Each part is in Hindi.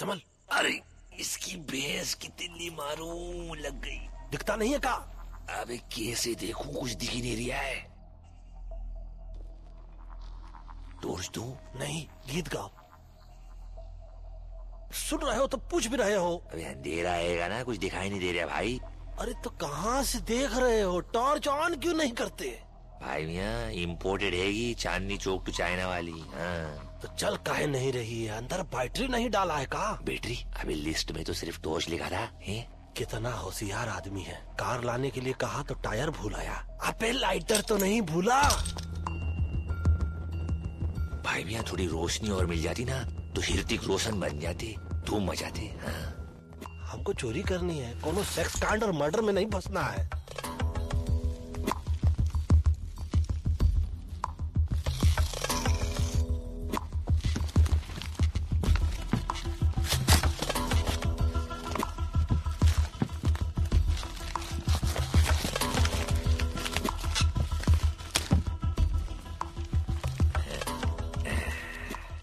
संभल। अरे इसकी भैंस की तिल्ली मारूं, लग गई। दिखता नहीं है का? अबे कैसे देखूं, कुछ दिख ही नहीं रहा है। टॉर्च दूं? नहीं, गीत गाओ। सुन रहे हो तो पूछ भी रहे हो। अबे अंधेरा आएगा ना, कुछ दिखाई नहीं दे रहा भाई। अरे तो कहाँ से देख रहे हो? टॉर्च ऑन क्यों नहीं करते? भाई मियाँ इम्पोर्टेड हैगी, चांदनी चौक टू चाइना वाली। हाँ तो चल काहे नहीं रही है? अंदर बैटरी नहीं डाला है का? बैटरी? अबे लिस्ट में तो सिर्फ टॉर्च लिखा था है? कितना होशियार आदमी है। कार लाने के लिए कहा तो टायर भूल आया। अबे लाइटर तो नहीं भूला? भाई मियाँ थोड़ी रोशनी और मिल जाती ना तो ऋतिक रोशन बन जाते, धूम मचाते। हाँ। हमको चोरी करनी है, कोनो सेक्स कांड और मर्डर में नहीं फंसना है।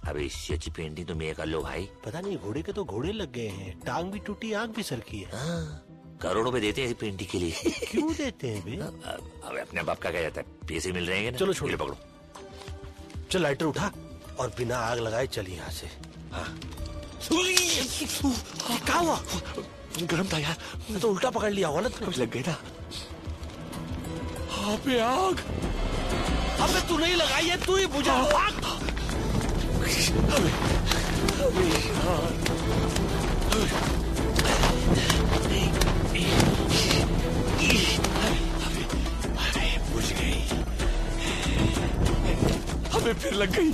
अबे इससे अच्छी पेंटिंग तो मैं कर लो भाई। पता नहीं घोड़े के तो घोड़े लग गए हैं, टांग भी टूटी, आंख भी सरकी है। हाँ, करोड़ों रुपए देते हैं पेंटिंग के लिए। क्यों देते हैं बे? अबे अपने बाप का क्या जाता है, पैसे मिल रहे हैं ना। चलो छोड़, पकड़ो। चल लाइटर उठा और बिना आग लगाए चल यहाँ से। हाँ। क्या हुआ? गरम था यार, मैं तो उल्टा पकड़ लिया होगा ना। कुछ लग गई ना। हाँ पे आग। अबे तू नहीं लगाई है, तू ही बुझा। आग बुझ गई। हमें फिर लग गई।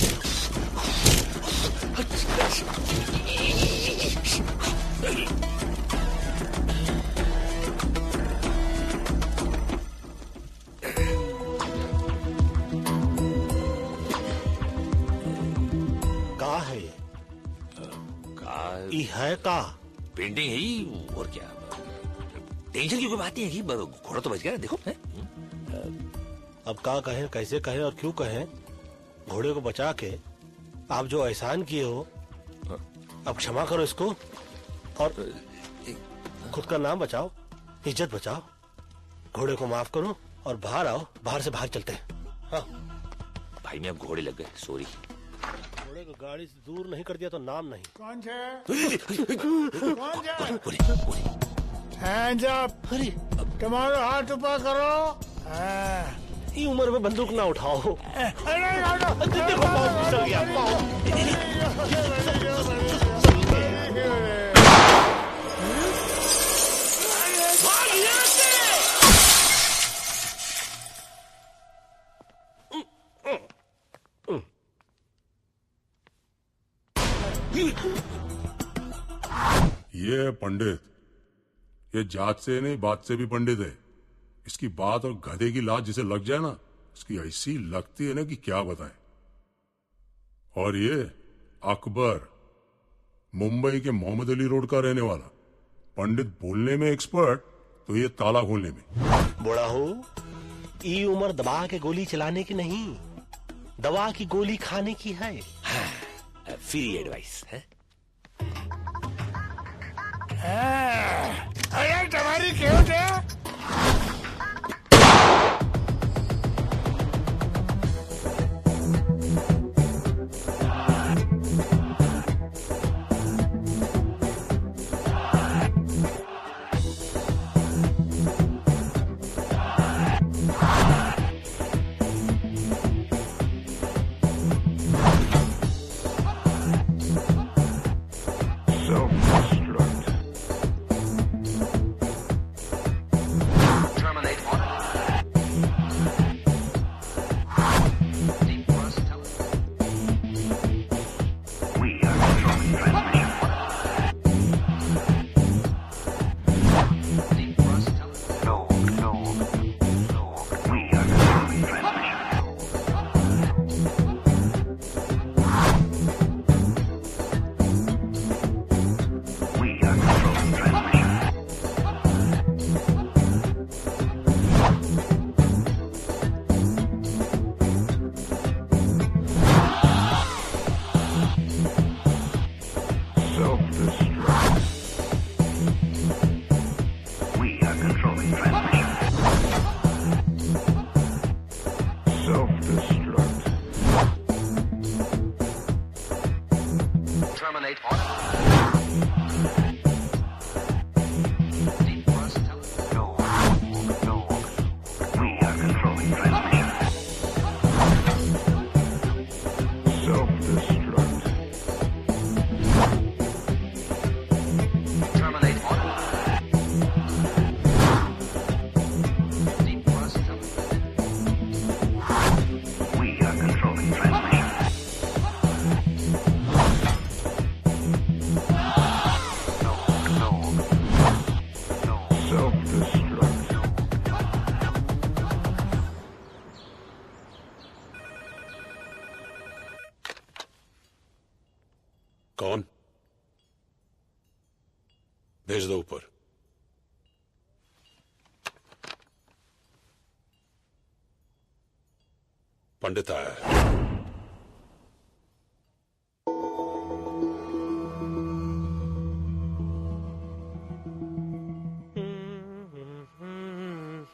का है? का ई है का? पेंटिंग है ही, और क्या। टेंशन की कोई बात नहीं है कि घोड़ा तो बच गया, देखो है? अब का कहें, कैसे कहें और क्यों कहें? घोड़े को बचा के आप जो एहसान किए हो, अब क्षमा करो इसको और खुद का नाम बचाओ, इज्जत बचाओ। घोड़े को माफ करो और बाहर आओ, बाहर से बाहर चलते हैं। हाँ भाई मैं अब घोड़े लग गए, सॉरी। घोड़े को गाड़ी से दूर नहीं कर दिया तो नाम नहीं। कौन है? Hands up. अरे तुम्हारे हाथ ऊपर करो। हाँ। ये उम्र में बंदूक ना उठाओ। अरे देखो पाँव फिसल गया, ये पंडित, ये जात से नहीं बात से भी पंडित है। इसकी बात और गधे की लात जिसे लग जाए ना, इसकी ऐसी लगती है ना कि क्या बताएं। और ये अकबर, मुंबई के मोहम्मद अली रोड का रहने वाला, पंडित बोलने में एक्सपर्ट तो ये ताला खोलने में। बड़ा हो, ये उम्र दबा के गोली चलाने की नहीं, दवा की गोली खाने की है। हाँ, फ्री एडवाइस है। अरे तुम्हारी क्यों थे? controlling transmission. Self-destruct. Terminate order. Defrost telephone. No. We are controlling transmission. Self-destruct. Terminate order. Defrost telephone. We are controlling transmission. Self-destruct. कौन? भेज दो ऊपर। पंडित आया है।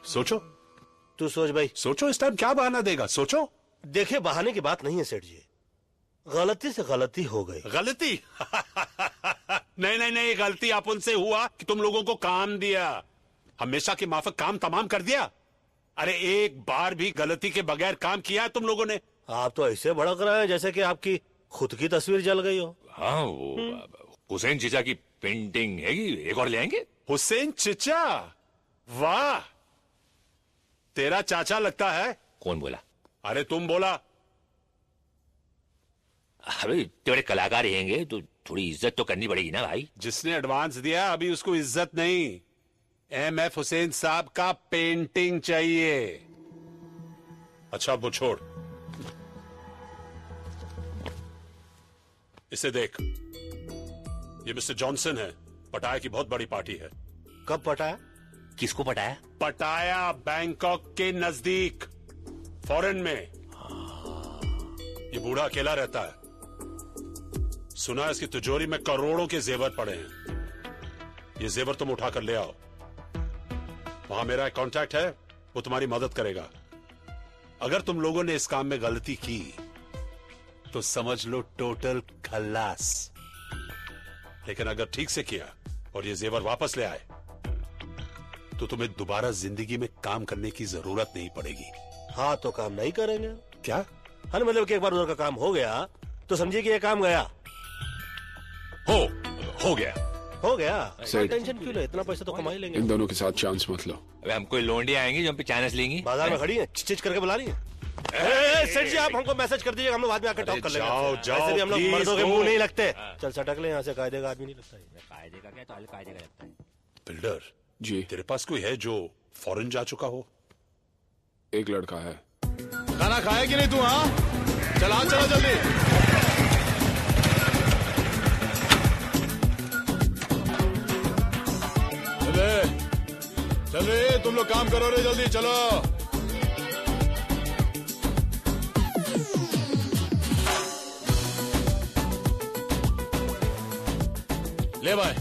सोचो, तू सोच भाई। सोचो इस टाइम क्या बहाना देगा, सोचो। देखिए, बहाने की बात नहीं है सेठ जी, गलती से गलती हो गई। गलती? नहीं नहीं नहीं, गलती अपन से हुआ कि तुम लोगों को काम दिया, हमेशा के माफक काम तमाम कर दिया। अरे एक बार भी गलती के बगैर काम किया है तुम लोगों ने? आप तो ऐसे भड़क रहे हैं जैसे कि आपकी खुद की तस्वीर जल गई हो। हाँ, वो हुसैन चीचा की पेंटिंग है, एक और ले आएंगे। हुसैन चिचा? वाह, तेरा चाचा लगता है। कौन बोला? अरे तुम बोला। अरे तेरे कलाकार रहेंगे तो थोड़ी इज्जत तो करनी पड़ेगी ना भाई। जिसने एडवांस दिया अभी उसको इज्जत नहीं, एमएफ हुसैन साहब का पेंटिंग चाहिए। अच्छा वो छोड़, इसे देख, ये मिस्टर जॉनसन है, पटाया की बहुत बड़ी पार्टी है। कब पटाया? किसको पटाया? पटाया बैंकॉक के नजदीक, फॉरेन में। ये बूढ़ा अकेला रहता है, सुना है इसकी तिजोरी में करोड़ों के जेवर पड़े हैं। ये जेवर तुम उठा कर ले आओ, वहां मेरा एक कांटेक्ट है, वो तुम्हारी मदद करेगा। अगर तुम लोगों ने इस काम में गलती की तो समझ लो टोटल खल्लास, लेकिन अगर ठीक से किया और ये जेवर वापस ले आए तो तुम्हें दोबारा जिंदगी में काम करने की जरूरत नहीं पड़ेगी। हाँ तो काम नहीं करेंगे। क्या? हाँ मतलब कि एक बार उधर का काम हो गया तो समझिए कि ये काम गया। हो गया। हो गया, सही। टेंशन क्यों ले, इतना पैसा तो कमा ही लेंगे। इन दोनों के साथ चांस मत लो। अबे हमको लौंडियां आएंगी जो हम पे चांस लेंगी। बाजार में खड़ी है, चिच करके बुला रही है। सेठ जी आप हमको मैसेज कर दीजिएगा, हम लोग बाद में आकर टॉक कर लेंगे। जाओ, जाओ, वैसे भी हम लोग please, मर्दों के go। मुंह नहीं लगते। चल सटक ले यहाँ से, कायदे का आदमी नहीं लगता है। कायदे का क्या, तो अलकायदे का लगता है। बिल्डर जी, तेरे पास कोई है जो फॉरेन जा चुका हो? एक लड़का है। खाना खाया कि नहीं तू? हाँ चल, हाँ चलो जल्दी। चले तुम लोग काम करो रे, जल्दी चलो। ले भाई।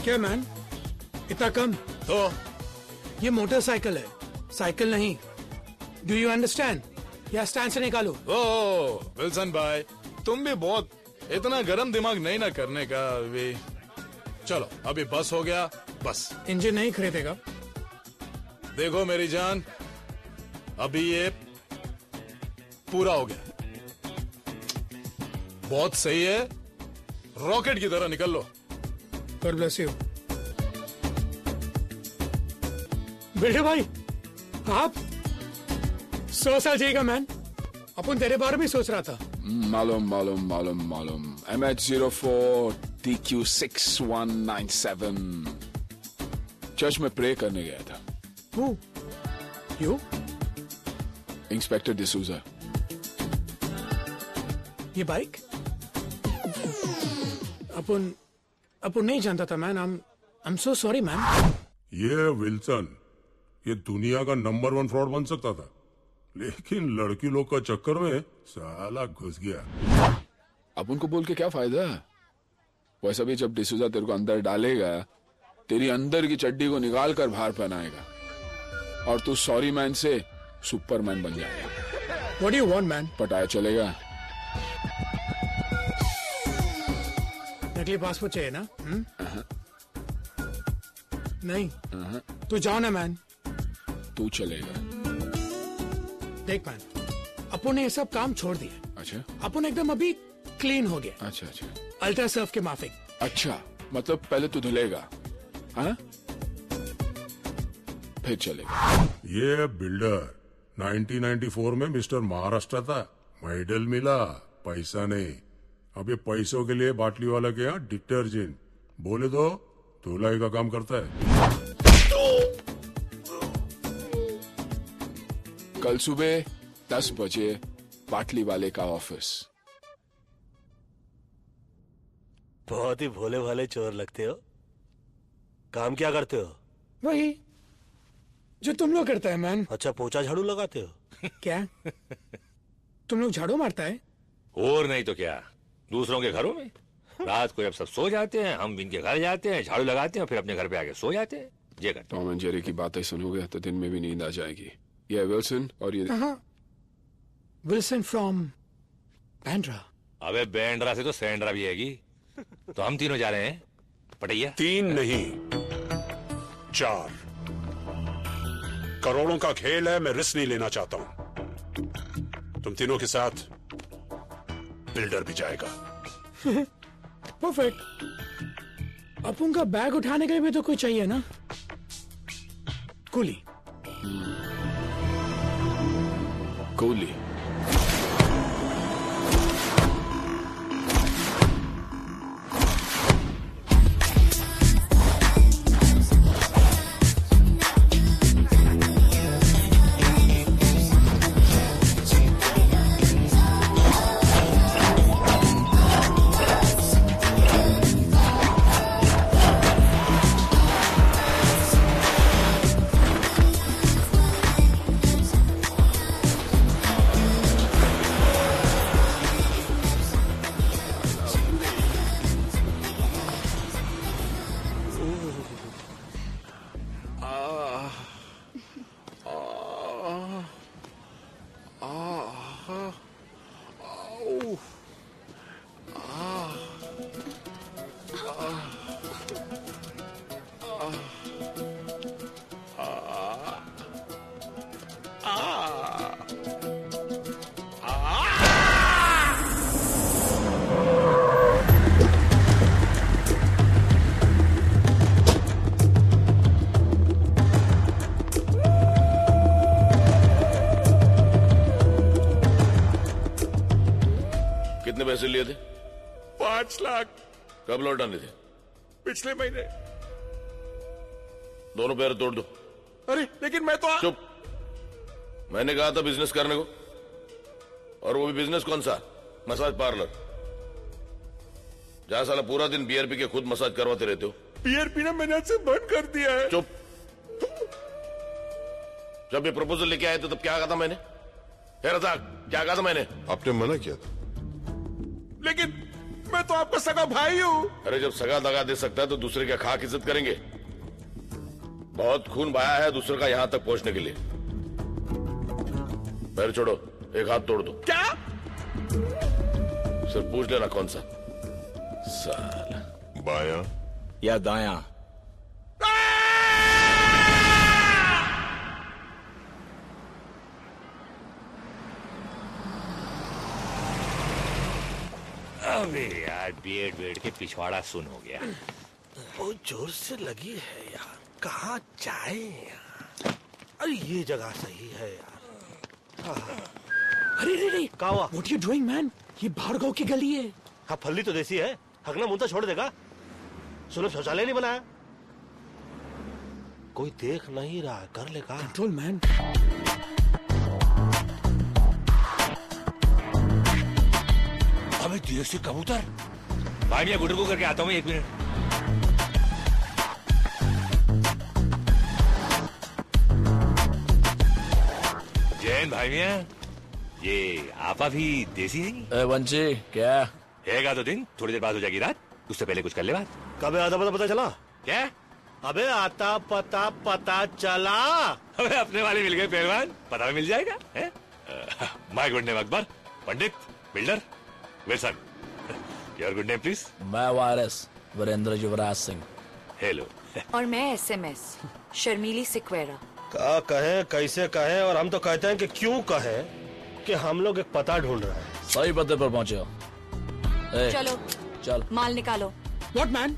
क्या मैन, इतना कम? तो ये मोटरसाइकिल है, साइकिल नहीं। Do you understand? या स्टैंड से निकालो। ओ विल्सन भाई, तुम भी बहुत इतना गरम दिमाग नहीं ना करने का भी। चलो अभी बस हो गया, बस। इंजन नहीं खरीदेगा? देखो मेरी जान, अभी ये पूरा हो गया, बहुत सही है, रॉकेट की तरह निकल लो। God bless you। बेटे भाई, आप 100 साल जिएगा मैन। अपन तेरे बारे में सोच रहा था। मालूम मालूम मालूम मालूम। MH04 TQ6197 चर्च में प्रे करने गया था। Who? You? इंस्पेक्टर डिसूजा। ये बाइक अपन नहीं जानता था man. I'm so sorry man. ये विल्सन, ये दुनिया का नंबर 1 फ्रॉड बन सकता था, लेकिन लड़की लोग का चक्कर में साला घुस गया। अब उनको बोल के क्या फायदा? वैसा भी जब डिसूजा तेरे को अंदर डालेगा तेरी अंदर की चड्डी को निकाल कर बाहर पहनाएगा और तू सॉरी मैन से सुपरमैन बन जाएगा। What do you want, man? पटाया चलेगा? नकली पासपोर्ट चाहिए ना? नहीं तू जाओ ना मैन। तू चलेगा? देख मैन, अपन ने ये सब काम छोड़ दिया। अच्छा अपन एकदम अभी क्लीन हो गया। अच्छा अच्छा अल्ट्रा सर्फ के माफिक। अच्छा, मतलब पहले तू धुलेगा, हाँ? फिर चलेगा। ये बिल्डर 1994 में मिस्टर महाराष्ट्र था, मेडल मिला, पैसा नहीं। अब ये पैसों के लिए बाटली वाला के यहाँ डिटर्जेंट बोले तो धुलाई का काम करता है। कल सुबह 10 बजे बाटली वाले का ऑफिस। बहुत ही भोले भाले चोर लगते हो। काम क्या करते हो? वही जो तुम लोग करता है मैन। अच्छा, पोछा झाड़ू लगाते हो क्या? तुम लोग झाड़ू मारता है? और नहीं तो क्या, दूसरों के घरों में रात को जब सब सो जाते हैं हम इनके घर जाते हैं, झाड़ू लगाते हैं, फिर अपने घर पे आके सो जाते हैं। ये करते टॉम एंड जेरी की बातें सुनोगे तो दिन में भी नींद आ जाएगी। ये विल्सन और ये विल्सन फ्रॉम बैंड्रा। अबे बैंड्रा से तो सैंड्रा भी हैगी। तो हम तीनों जा रहे हैं पटैया। 3 नहीं 4 करोड़ों का खेल है, मैं रिस्क नहीं लेना चाहता हूं। तुम तीनों के साथ बिल्डर भी जाएगा। परफेक्ट। अपन का बैग उठाने के लिए भी तो कोई चाहिए ना, कूली। कूली? कितने पैसे लिए थे? 5 लाख। कब लौटाने थे? पिछले महीने। दोनों पैर तोड़ दो। अरे लेकिन मैं तो चुप। मैंने कहा था बिजनेस करने को, और वो भी बिजनेस कौन सा? मसाज पार्लर, जहां साला पूरा दिन बियर पी के खुद मसाज करवाते रहते हो। बियर पीना मैंने आज से बंद कर दिया है। चुप। जब ये प्रपोजल लेके आए थे तब क्या कहा था मैंने? रज़ाक, क्या कहा था मैंने? आपने मना किया था। लेकिन मैं तो आपका सगा भाई हूँ। अरे जब सगा दगा दे सकता है तो दूसरे का खाक इज्जत करेंगे? बहुत खून बहाया है दूसरे का यहां तक पहुंचने के लिए। पैर छोड़ो, एक हाथ तोड़ दो। क्या? सिर्फ पूछ लेना कौन सा। साला बायां या दायां? अबे यार बेड के पिछवाड़ा सुन हो गया। बहुत जोर से लगी है यार, कहाँ जाए यार? अरे ये जगह सही है यार। अरे रे क्या हुआ? What you doing man? ये भार्गव की गली है। हाँ, फल्ली तो देसी है, हगना मुंता छोड़ देगा। सुलभ शौचालय नहीं बनाया। कोई देख नहीं रहा, कर ले का कंट्रोल मैन। अबे देसी कबूतर, भाई मैं गुडर को करके आता हूँ 1 मिनट। जैन भाई मियाँ, ये आपा भी देसी है? वंशी क्या हैगा तो दिन, थोड़ी देर बाद हो जाएगी रात, उससे पहले कुछ कर ले बात। कब आधा पता चला? क्या? अबे आता पता पता चला। अबे अपने वाले मिल गए पहलवान, पता भी मिल जाएगा। My good name Akbar, Pandit, builder, Wilson. Your good name please. मैं वायरस वीरेंद्र युवराज सिंह। हेलो। और मैं SMS शर्मीली सिक्वेरा। क्या कहें, कैसे कहें, और हम तो कहते हैं कि क्यों कहें कि हम लोग एक पता ढूंढ रहे हैं। सही पते पर पहुंचे हो। चलो चल माल निकालो। व्हाट मैन,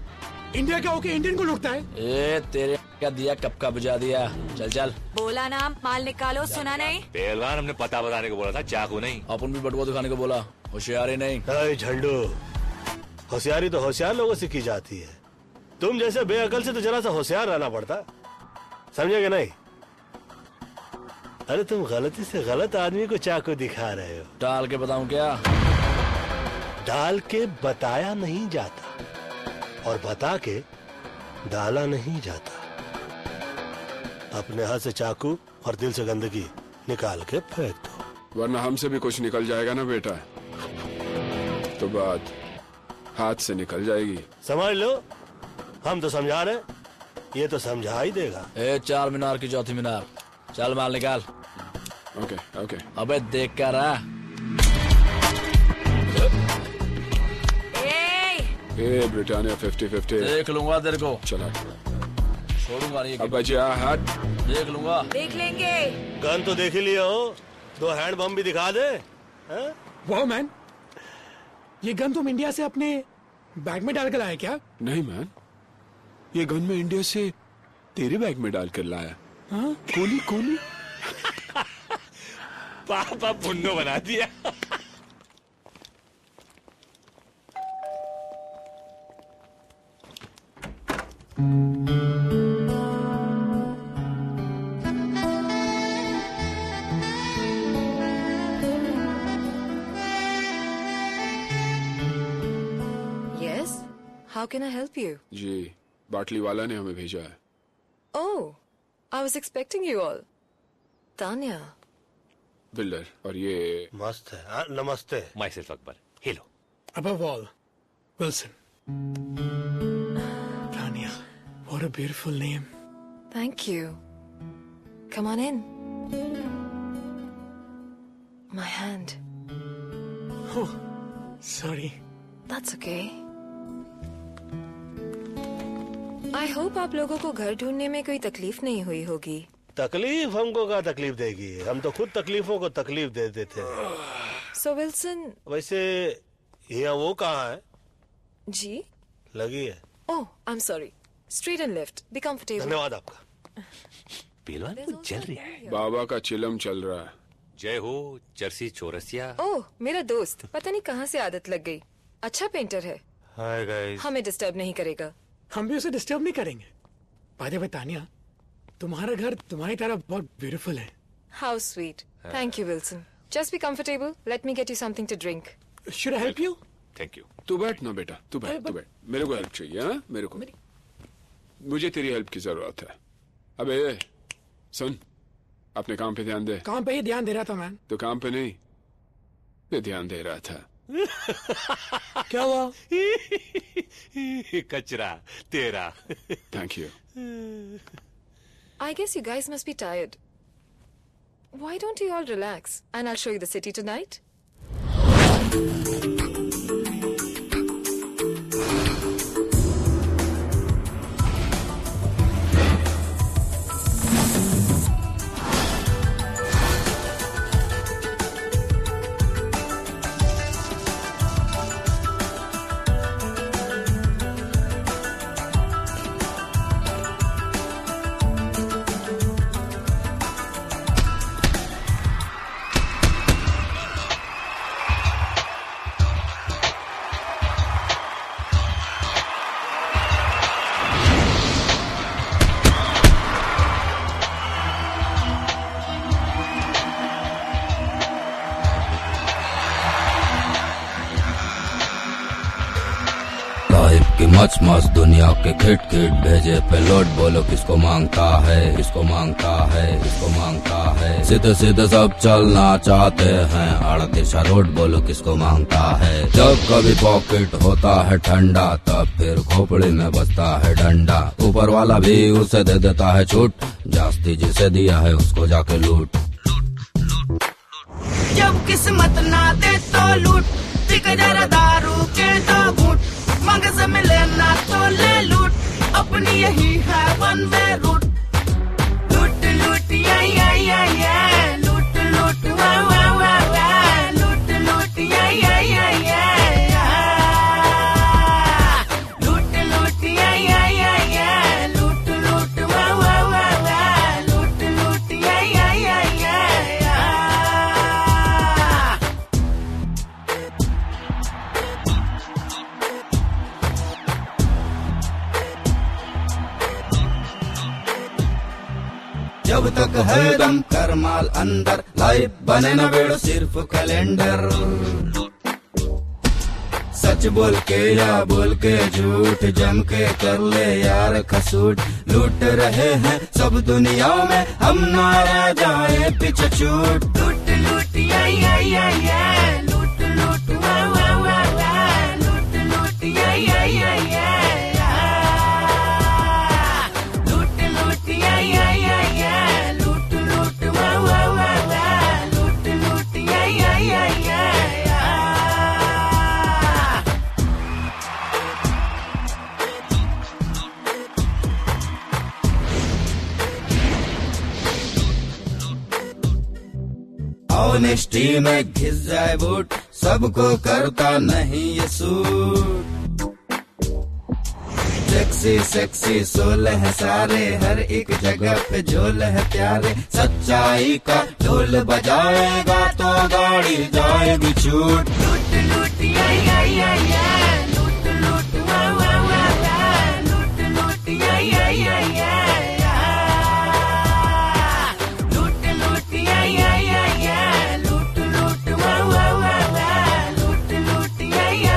इंडिया का होके इंडियन को लुटता है? ए तेरे क्या दिया, कब का बुझा दिया। चल चल बोला ना माल निकालो, सुना नहीं? पहलवान हमने पता बताने को बोला था, चाकू नहीं। अपन भी बटुआ दिखाने को बोला, होशियारी नहीं। झंडू, होशियारी तो होशियार लोगों से की जाती है। तुम जैसे बेअकल से तो जरा सा होशियार रहना पड़ता, समझे कि नहीं? अरे तुम गलती से गलत आदमी को चाकू दिखा रहे हो। डाल के बताऊं क्या? डाल के बताया नहीं जाता, और बता के डाला नहीं जाता। अपने हाथ से चाकू और दिल से गंदगी निकाल के फेंक दो, वरना हमसे भी कुछ निकल जाएगा ना बेटा, तो बात हाथ से निकल जाएगी। समझ लो, हम तो समझा रहे, ये तो समझा ही देगा। ए 4 मीनार की चौथी मीनार, चल माल निकाल। Okay okay. अबे देख कर रहा। ए ब्रिटानिया 50-50 देख लूंगा तेरे को। चला छोड़ूंगा नहीं। अब बचा हाथ, देख लूंगा। देख लेंगे। गन तो देख ही लिया हो, 2 हैंड बम भी दिखा दे। वाह मैन, ये गन तुम इंडिया से अपने बैग में डाल कर लाए क्या? नहीं मैन, ये गन में इंडिया से तेरे बैग में डाल कर लाया। हाँ? कोली कोली। पापा पुन्नो बना दिया। Yes, how can I help you? जी, बाटली वाला ने हमें भेजा है। Oh, I was expecting you all. Tanya. Builder, और ये मस्त है। नमस्ते। My self Akbar. Hello. Above all, Wilson. Tanya, what a beautiful name. Thank you. Come on in. My hand. Oh, sorry. That's okay. I hope आप लोगों को घर ढूंढने में कोई तकलीफ नहीं हुई होगी। तकलीफ हमको क्या तकलीफ देगी, हम तो खुद तकलीफों को तकलीफ दे देते हैं। So Wilson. वैसे यहाँ वो कहाँ है? जी? लगी है। Oh, I'm sorry. Straight and left. Be comfortable. धन्यवाद आपका। पहलवान को जल रहा है। बाबा का चिलम चल रहा है। जय हो चरसी चौरसिया। ओह, मेरा दोस्त, पता नहीं कहाँ से आदत लग गई। अच्छा पेंटर है। Hi guys. हमें डिस्टर्ब नहीं करेगा। हम भी उसे डिस्टर्ब नहीं करेंगे। बाय द वे तानिया, तुम्हारा घर तुम्हारी तरह बहुत ब्यूटीफुल है। How sweet. Thank you, Wilson. Just be comfortable. Let me get you something to drink. Should I help you? Thank you. तू बैठ ना बेटा, तू बैठ, तू बैठ। मेरे को हेल्प चाहिए। हाँ, मेरे को, मुझे तेरी हेल्प की जरूरत है। अबे सुन, अपने काम पे ध्यान दे। काम पे ही ध्यान दे रहा था मैन। तो काम पे नहीं, पे ध्यान दे रहा था। क्या हुआ? कचरा तेरा। Thank you. I guess you guys must be tired. Why don't you all relax and I'll show you the city tonight? Much much दुनिया के खिट खिट भेजे पेलोड, बोलो किसको मांगता है, किसको मांगता है, किसको मांगता है। सीधे सीधे सब चलना चाहते हैं, 38 रोड बोलो किसको मांगता है। जब कभी पॉकेट होता है ठंडा, तब फिर खोपड़ी में बजता है डंडा। ऊपर वाला भी उसे दे देता है छूट, जास्ती जिसे दिया है उसको जाके लूट। जब किस्मत ना दे तो लूट, पिक जरा दारू के दो घूंट, मांग से मिले ना तो ले लूट, अपनी यही है वन वे रूट। लूट लूट या लूट लूट वाह वाह वाह वाह, लूट लूट या लूट लूट या लूट लूट वाह वाह वाह वाह, लूट लूट या जब तक है दम कर माल अंदर, लाइफ बने न बेड़ो सिर्फ कैलेंडर। सच बोल के या बोल के झूठ, जम के कर ले यार खसूट। लूट रहे हैं सब दुनिया में, हम ना रह जाए पीछे छूट। लूट लूट या लूट लूट वाह वाह वाह वाह, लूट लूट या लूट लूट या लूट लूट वाह वाह वाह वाह, लूट लूट या ऑनेस्टी में घिस जाए बूट, सबको करता नहीं ये सूट। सेक्सी सेक्सी सोल है सारे, हर एक जगह पे झोल है प्यारे। सच्चाई का ढोल बजाएगा तो गाड़ी जाएगी छूट। लूट लूट या लूट लूट वाह वाह वाह वाह, लूट लूट या लूट लूट या लूट लूट वाह वाह वाह वाह, लूट लूट या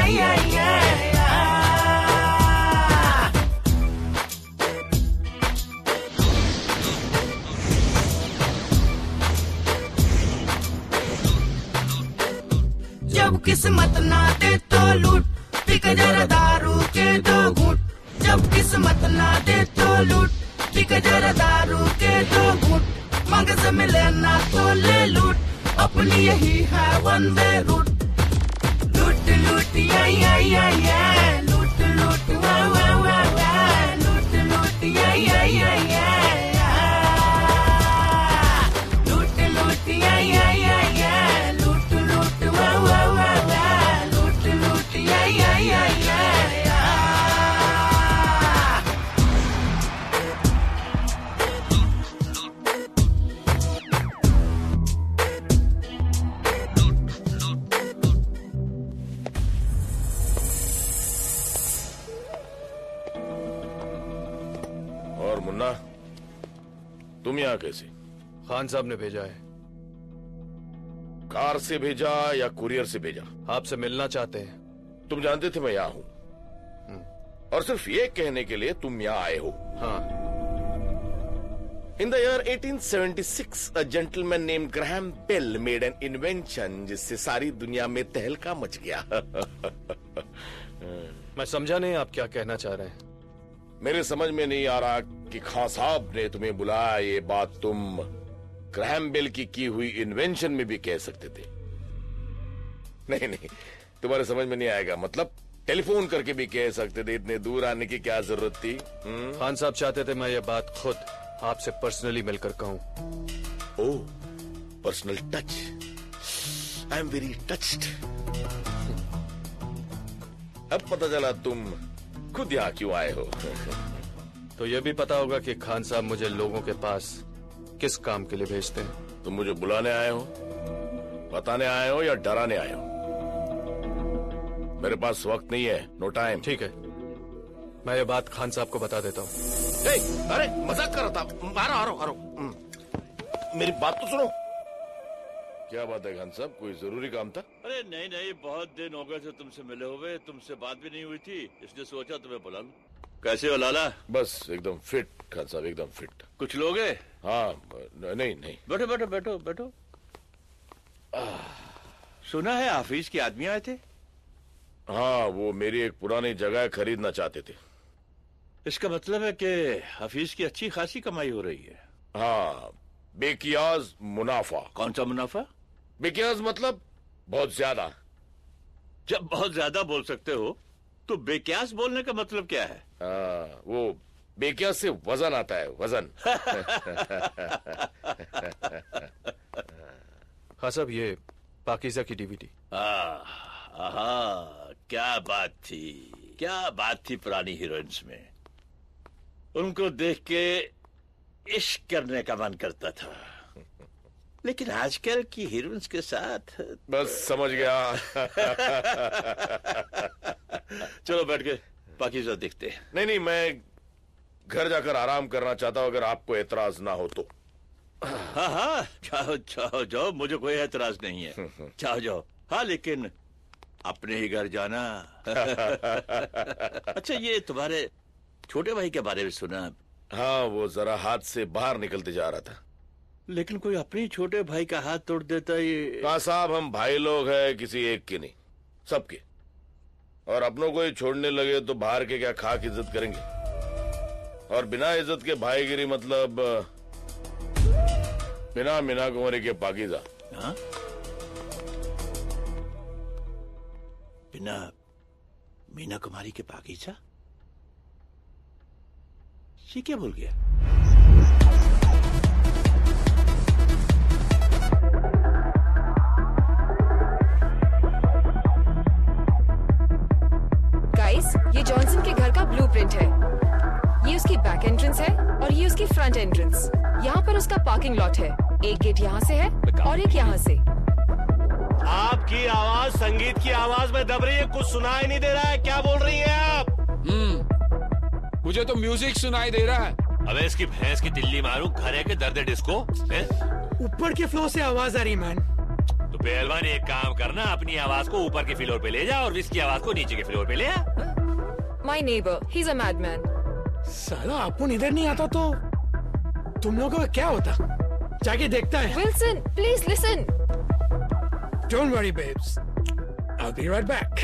जब किस्मत ना दे तो लूट, पिक जरा दारू के दो घूंट। जब किस्मत ना दे तो लूट, पिक जरा दारू के दो घूंट, मांग से मिले ना तो ले लूट, अपनी यही है वन वे रूट। लूट लूट या लूट लूट वाह वाह वाह वाह, लूट लूट या लूट लूट या लूट लूट वाह वाह वाह वाह, लूट लूट या और मुन्ना, तुम यहाँ कैसे? खान साहब ने भेजा है। कार से भेजा या कुरियर से भेजा? आपसे मिलना चाहते हैं। तुम जानते थे मैं यहाँ हूँ, और सिर्फ ये कहने के लिए तुम यहाँ आए हो? हाँ। In the year 1876, a gentleman named Graham Bell made an invention जिससे सारी दुनिया में तहलका मच गया। मैं समझा नहीं आप क्या कहना चाह रहे हैं। मेरे समझ में नहीं आ रहा कि खान साहब ने तुम्हें बुलाया, ये बात तुम ग्रैहम बेल की हुई इन्वेंशन में भी कह सकते थे। नहीं नहीं, तुम्हारे समझ में नहीं आएगा। मतलब टेलीफोन करके भी कह सकते थे, इतने दूर आने की क्या जरूरत थी? खान साहब चाहते थे मैं ये बात खुद आपसे पर्सनली मिलकर कहूं। Oh, personal touch. I am very touched. अब पता चला तुम खुद यहाँ क्यों आए हो। तो ये भी पता होगा कि खान साहब मुझे लोगों के पास किस काम के लिए भेजते हैं। तुम मुझे बुलाने आए हो, बताने आए हो या डराने आए हो? मेरे पास वक्त नहीं है, नो टाइम। ठीक है, मैं ये बात खान साहब को बता देता हूँ। अरे मजाक कर रहा था। आ रहा। मेरी बात तो सुनो। क्या बात है खान साहब, कोई जरूरी काम था? अरे नहीं नहीं, बहुत दिन हो गए थे तुमसे मिले हुए, तुमसे बात भी नहीं हुई थी, इसलिए सोचा तुम्हें बुला लूं। कैसे हो लाला? बस एकदम फिट खान साहब, एकदम फिट। कुछ लोग हैं? हाँ नहीं नहीं। बैठो बैठो बैठो बैठो। सुना है हाफिज के आदमी आए थे? हाँ, वो मेरी एक पुरानी जगह खरीदना चाहते थे। इसका मतलब है कि हाफिज की अच्छी खासी कमाई हो रही है। हाँ, बेकियाज मुनाफा। कौन सा मुनाफा? बेकियाज मतलब बहुत ज्यादा। जब बहुत ज्यादा बोल सकते हो तो बेकियास बोलने का मतलब क्या है? वो बेकियास से वजन आता है, वजन। हाँ साहब, ये पाकीज़ा की डीवीडी। क्या बात थी, क्या बात थी पुरानी हीरोइंस में। उनको देख के इश्क करने का मन करता था, लेकिन आजकल की हीरोइंस के साथ बस समझ गया। चलो बैठ के पाकीज़ा देखते हैं। नहीं, मैं घर जाकर आराम करना चाहता हूँ, अगर आपको एतराज ना हो तो। हाँ, जाओ जाओ जाओ, मुझे कोई एतराज नहीं है। जाओ जाओ। हाँ, लेकिन अपने ही घर जाना। अच्छा, ये तुम्हारे छोटे भाई के बारे में सुना? हाँ, वो जरा हाथ से बाहर निकलते जा रहा था। लेकिन कोई अपने छोटे भाई का हाथ तोड़ देता ये? कहा साहब, हम भाई लोग हैं, किसी एक के नहीं, सबके। और अपनों को ही छोड़ने लगे तो बाहर के क्या खाक इज्जत करेंगे? और बिना इज्जत के भाईगिरी मतलब बिना मीना कुंवरी के पाकीज़ा। हाँ? बिना मीना कुमारी के पाकीज़ा? ये क्या बोल गया? गाइस, ये जॉनसन के घर का ब्लूप्रिंट है। ये उसकी बैक एंट्रेंस है और ये उसकी फ्रंट एंट्रेंस। यहाँ पर उसका पार्किंग लॉट है। एक गेट यहाँ से है और एक यहाँ से। आपकी आवाज संगीत की आवाज में दब रही है, कुछ सुनाई नहीं दे रहा है। क्या बोल रही हैं आप? मुझे तो म्यूजिक सुनाई दे रहा है। अबे इसकी भैंस की दिल्ली मारूं, घर है के दर्द डिस्को? ऊपर के फ्लोर से आवाज आ रही मैन। तो पहलवान एक काम करना, अपनी आवाज को ऊपर के फ्लोर पे ले जा और इसकी आवाज को नीचे के फ्लोर पे ले आ। My neighbor, he's a madman. साला अपन इधर नहीं आता तो तुम लोगों का क्या होता? जाके देखता है। Wilson, please listen. Don't worry, babes. I'll be right back.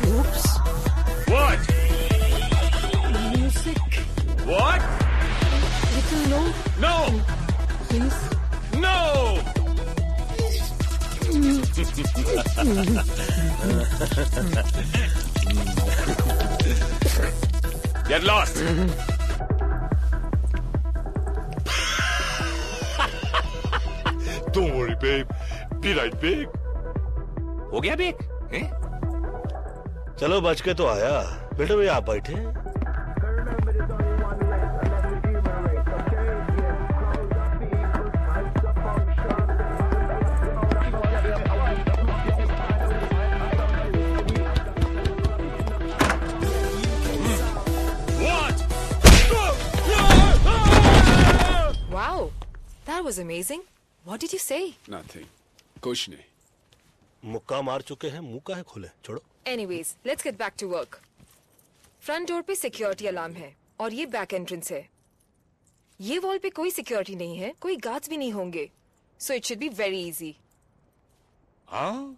Oops. What? Music. What? Little low. No. Please. No. Get lost. Don't worry, babe. Be right back. हो गया बेक? चलो बच के तो आया। बेटे भाई आप बैठे। Wow, that was amazing. What did you say? Nothing. कुछ नहीं। मुक्का मार चुके हैं, मुंह का है खोले, छोड़ो। Anyways, let's get back to work. Front door पे सिक्योरिटी अलार्म है और ये बैक एंट्रेंस है। ये वॉल पे कोई सिक्योरिटी नहीं है, कोई गार्ड्स भी नहीं होंगे, so it should be very easy. हाँ,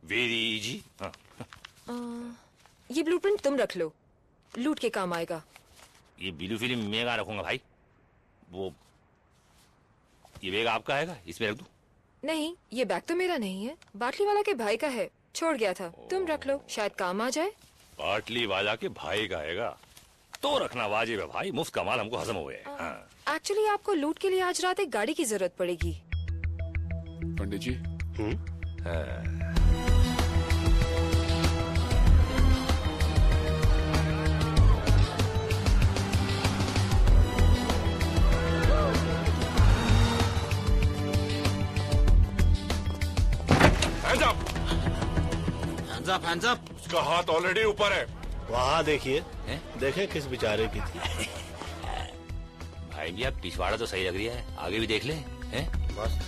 वेरी इजी। ये ब्लूप्रिंट तुम रख लो, लूट के काम आएगा। ये ब्लू फिल्म मेगा रखूंगा भाई। वो ये बैग आपका आएगा, इसमें रख दूं? नहीं, ये बैग तो मेरा नहीं है, बाटली वाला के भाई का है, छोड़ गया था। तुम रख लो, शायद काम आ जाए। बाटली वाला के भाई का आएगा तो रखना वाजिब है भाई, मुफ्त का माल हमको हजम हो गया। एक्चुअली आपको लूट के लिए आज रात एक गाड़ी की जरूरत पड़ेगी। पंडित जी। Hands up! Hands up, hands up! उसका हाथ ऑलरेडी ऊपर है। वहाँ देखिए, देखें किस बेचारे की थी। भाई जी आप पिछवाड़ा तो सही लग रही है, आगे भी देख ले। हैं? मस्त।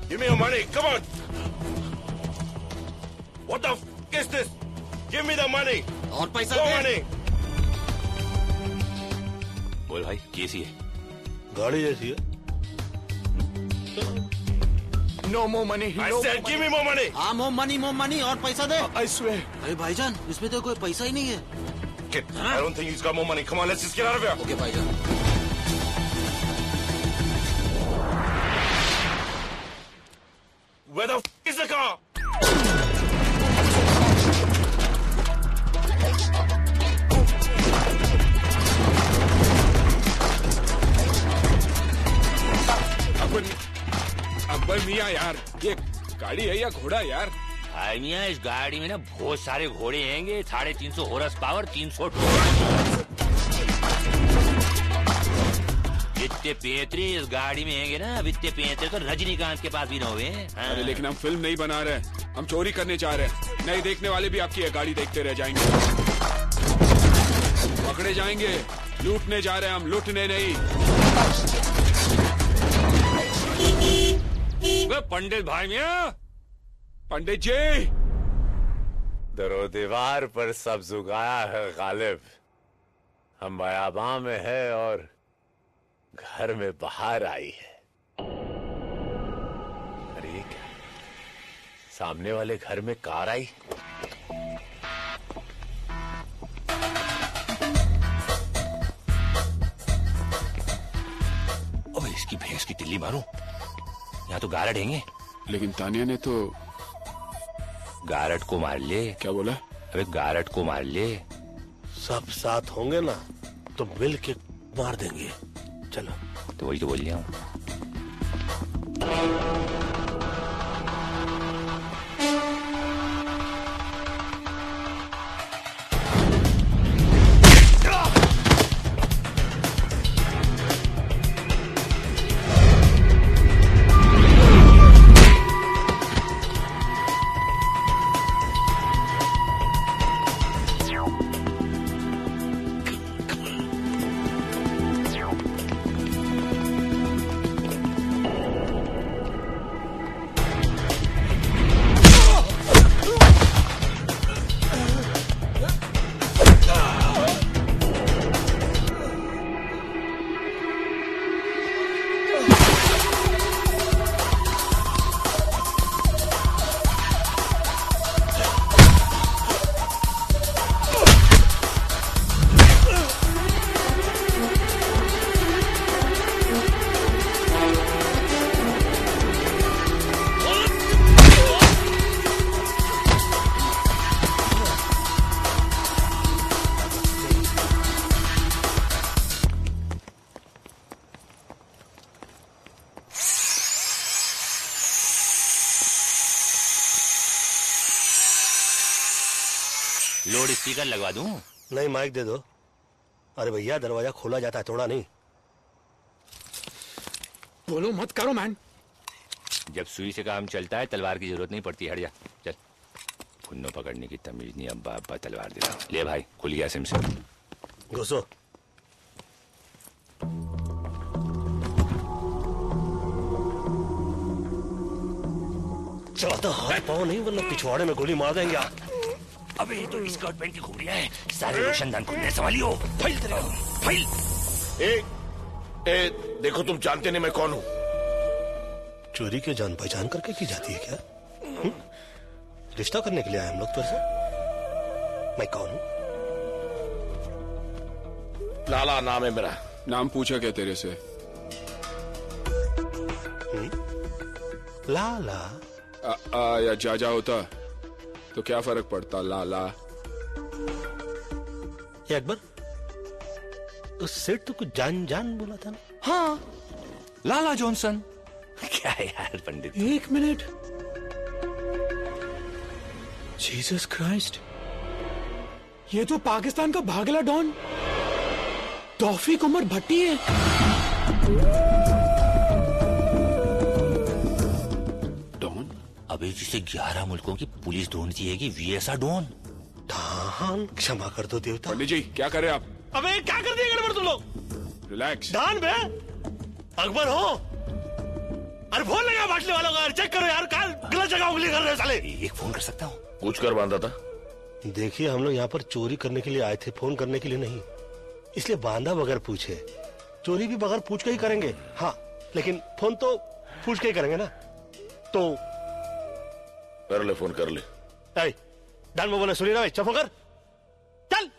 Give me your money, come on. What the f is this? Give me the money. और पैसा Go दे। money. बोल भाई कैसी है? गाड़ी जैसी है। No more money. I said give me more money. हाँ more money और पैसा दे। I swear. अरे भाईजान इसमें तो कोई पैसा ही नहीं है। Kid, I don't think he's got more money. Come on, let's just get out of here. Okay भाईजान। Where the f is the car? Akbar मियाँ यार, ये गाड़ी है या घोड़ा यार? भाई मियाँ इस गाड़ी में ना बहुत सारे घोड़े हैंगे, 350 हॉर्स पावर, 300 इतने पेंतरे इस गाड़ी में हैंगे ना, अब इतने पेंतरे तो रजनीकांत के पास भी ना हुए। हाँ। अरे लेकिन हम फिल्म नहीं बना रहे, हम चोरी करने चाह रहे हैं। नहीं देखने वाले भी आपकी ये गाड़ी देखते रह जाएंगे। पकड़े जाएंगे, लूटने जा रहे हैं हम, लूटने नहीं। पंडित भाई मियाँ, पंडित जी, दरो दीवार पर सब जुगाया है गालिब, हम बयाबां में है और घर में बाहर आई है। अरे ये क्या, सामने वाले घर में कार आई। अबे इसकी भैंस की तिल्ली मारूं, यहाँ तो गारड हैंगे। लेकिन तानिया ने तो गारड को मार ले। क्या बोला? अबे गारड को मार ले। सब साथ होंगे ना तो मिल के मार देंगे। चलो। तो वही तो बोल रहा हूँ। लोड स्पीकर लगवा दूं? नहीं, माइक दे दो। अरे भैया दरवाजा खोला जाता है, तोड़ा नहीं। बोलो मत करो मैन। जब सुई से काम चलता है तलवार की जरूरत नहीं पड़ती। हट जा, चल। खुन्नो पकड़ने की तमीज नहीं, अब्बा अब्बा तलवार दे रहा। ले भाई, खुल गया सिम से। घुसो। चौथा हाथ पाओ नहीं वरना पिछवाड़े में गोली मार देंगे आप। अबे ये तो स्कर्ट पैंट की घुड़िया है, सारे रोशनदान खुलने संभालियो। फैल तेरे को, फैल। देखो तुम जानते नहीं मैं कौन हूँ। चोरी के जान पहचान करके की जाती है क्या? रिश्ता करने के लिए आए हम लोग तुझसे। मैं कौन हूँ? लाला नाम है मेरा। नाम पूछा क्या तेरे से? लाला या जाजा होता तो क्या फर्क पड़ता? लाला। ये अकबर, उस सेठ तो कुछ जान जान बोला था ना? हाँ, लाला जॉनसन। क्या यार पंडित। एक मिनट। जीसस क्राइस्ट, ये तो पाकिस्तान का भागला डॉन तौफीक उमर भट्टी है। डॉन? अबे जिसे 11 मुल्कों की पुलिस ढूंढती है कि वीएसआ डॉन। था हाँ, क्षमा कर दो देवता। पंडित जी क्या करे आप? अबे क्या कर दिया गड़बड़ तुम लोग? रिलैक्स। डान बे अकबर हो। अरे फोन लगा बाटली वालों का, चेक करो यार, काल गलत जगह उंगली कर रहे साले। एक फोन कर सकता हूँ? पूछ कर बांधा था। देखिए हम लोग यहाँ पर चोरी करने के लिए आए थे, फोन करने के लिए नहीं, इसलिए बांधा बगैर पूछे। चोरी भी बगैर पूछ के ही करेंगे, हाँ, लेकिन फोन तो पूछ के ही करेंगे ना। तो कर ले फोन, कर ले। डान बाबू ने सुनी ना भाई, चुप कर, चल।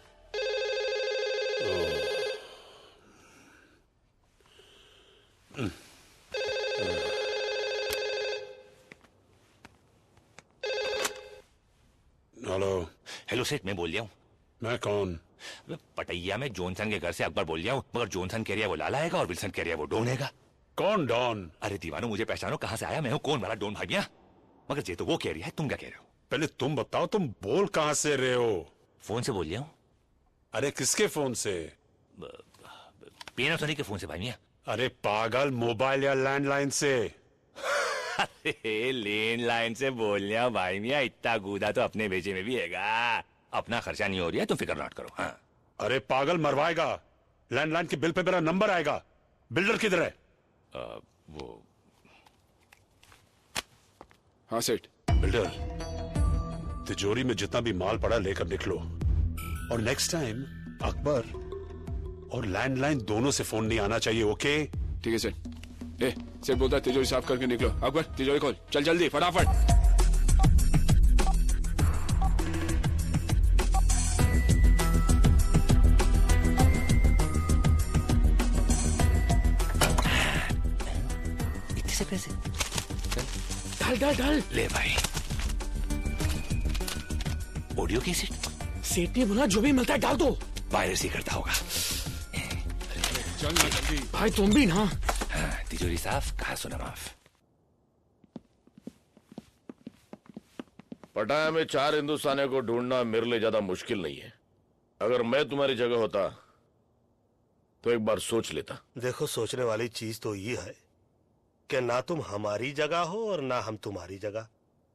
हेलो। हेलो सेठ, मैं बोल रहा हूँ। मैं कौन? पटैया में जॉनसन के घर से अकबर बोल रहा हूँ, मगर जॉनसन कह रहा है वो लाला आएगा और विल्सन कह रहा है वो डॉन आएगा। कौन डॉन? अरे दीवानो, मुझे पहचानो, कहाँ से आया मैं हूँ, कौन वाला डॉन भागिया? मगर ये तो वो कह रही है, तुम क्या कह रहे हो? पहले तुम बताओ, तुम बोल कहाँ से रहे हो? फोन से बोल रहा हूँ। अरे किसके फोन से? पैनासोनिक के फोन से भाई मियाँ। अरे पागल, मोबाइल या लैंडलाइन से? अरे लैंडलाइन से बोल रहा हूँ भाई मियाँ, इतना गूदा तो अपने भेजे में भी हैगा। अपना खर्चा नहीं हो रहा है, तुम फिक्र नॉट करो। हाँ। अरे पागल, मरवाएगा। लैंडलाइन के बिल पे मेरा नंबर आएगा। बिल्डर किधर है? वो हाँ सेठ। बिल्डर, तिजोरी में जितना भी माल पड़ा लेकर निकलो, और नेक्स्ट टाइम अकबर और लैंडलाइन दोनों से फोन नहीं आना चाहिए, ओके? ठीक है सेठ। सेठ बोलता है तिजोरी साफ करके निकलो। अकबर तिजोरी खोल, चल जल्दी फटाफट। इतने से पैसे डाल डाल ले भाई। Audio cassette? सेठ ने बोला जो भी मिलता है डाल दो। वायरस ही करता होगा। चल ना जल्दी। भाई तुम भी ना। हाँ, तिजोरी साफ, कहा सुना माफ। पटाया में 4 हिंदुस्तानियों को ढूंढना मेरे लिए ज्यादा मुश्किल नहीं है। अगर मैं तुम्हारी जगह होता तो एक बार सोच लेता। देखो, सोचने वाली चीज तो ये है कि ना तुम हमारी जगह हो और ना हम तुम्हारी जगह।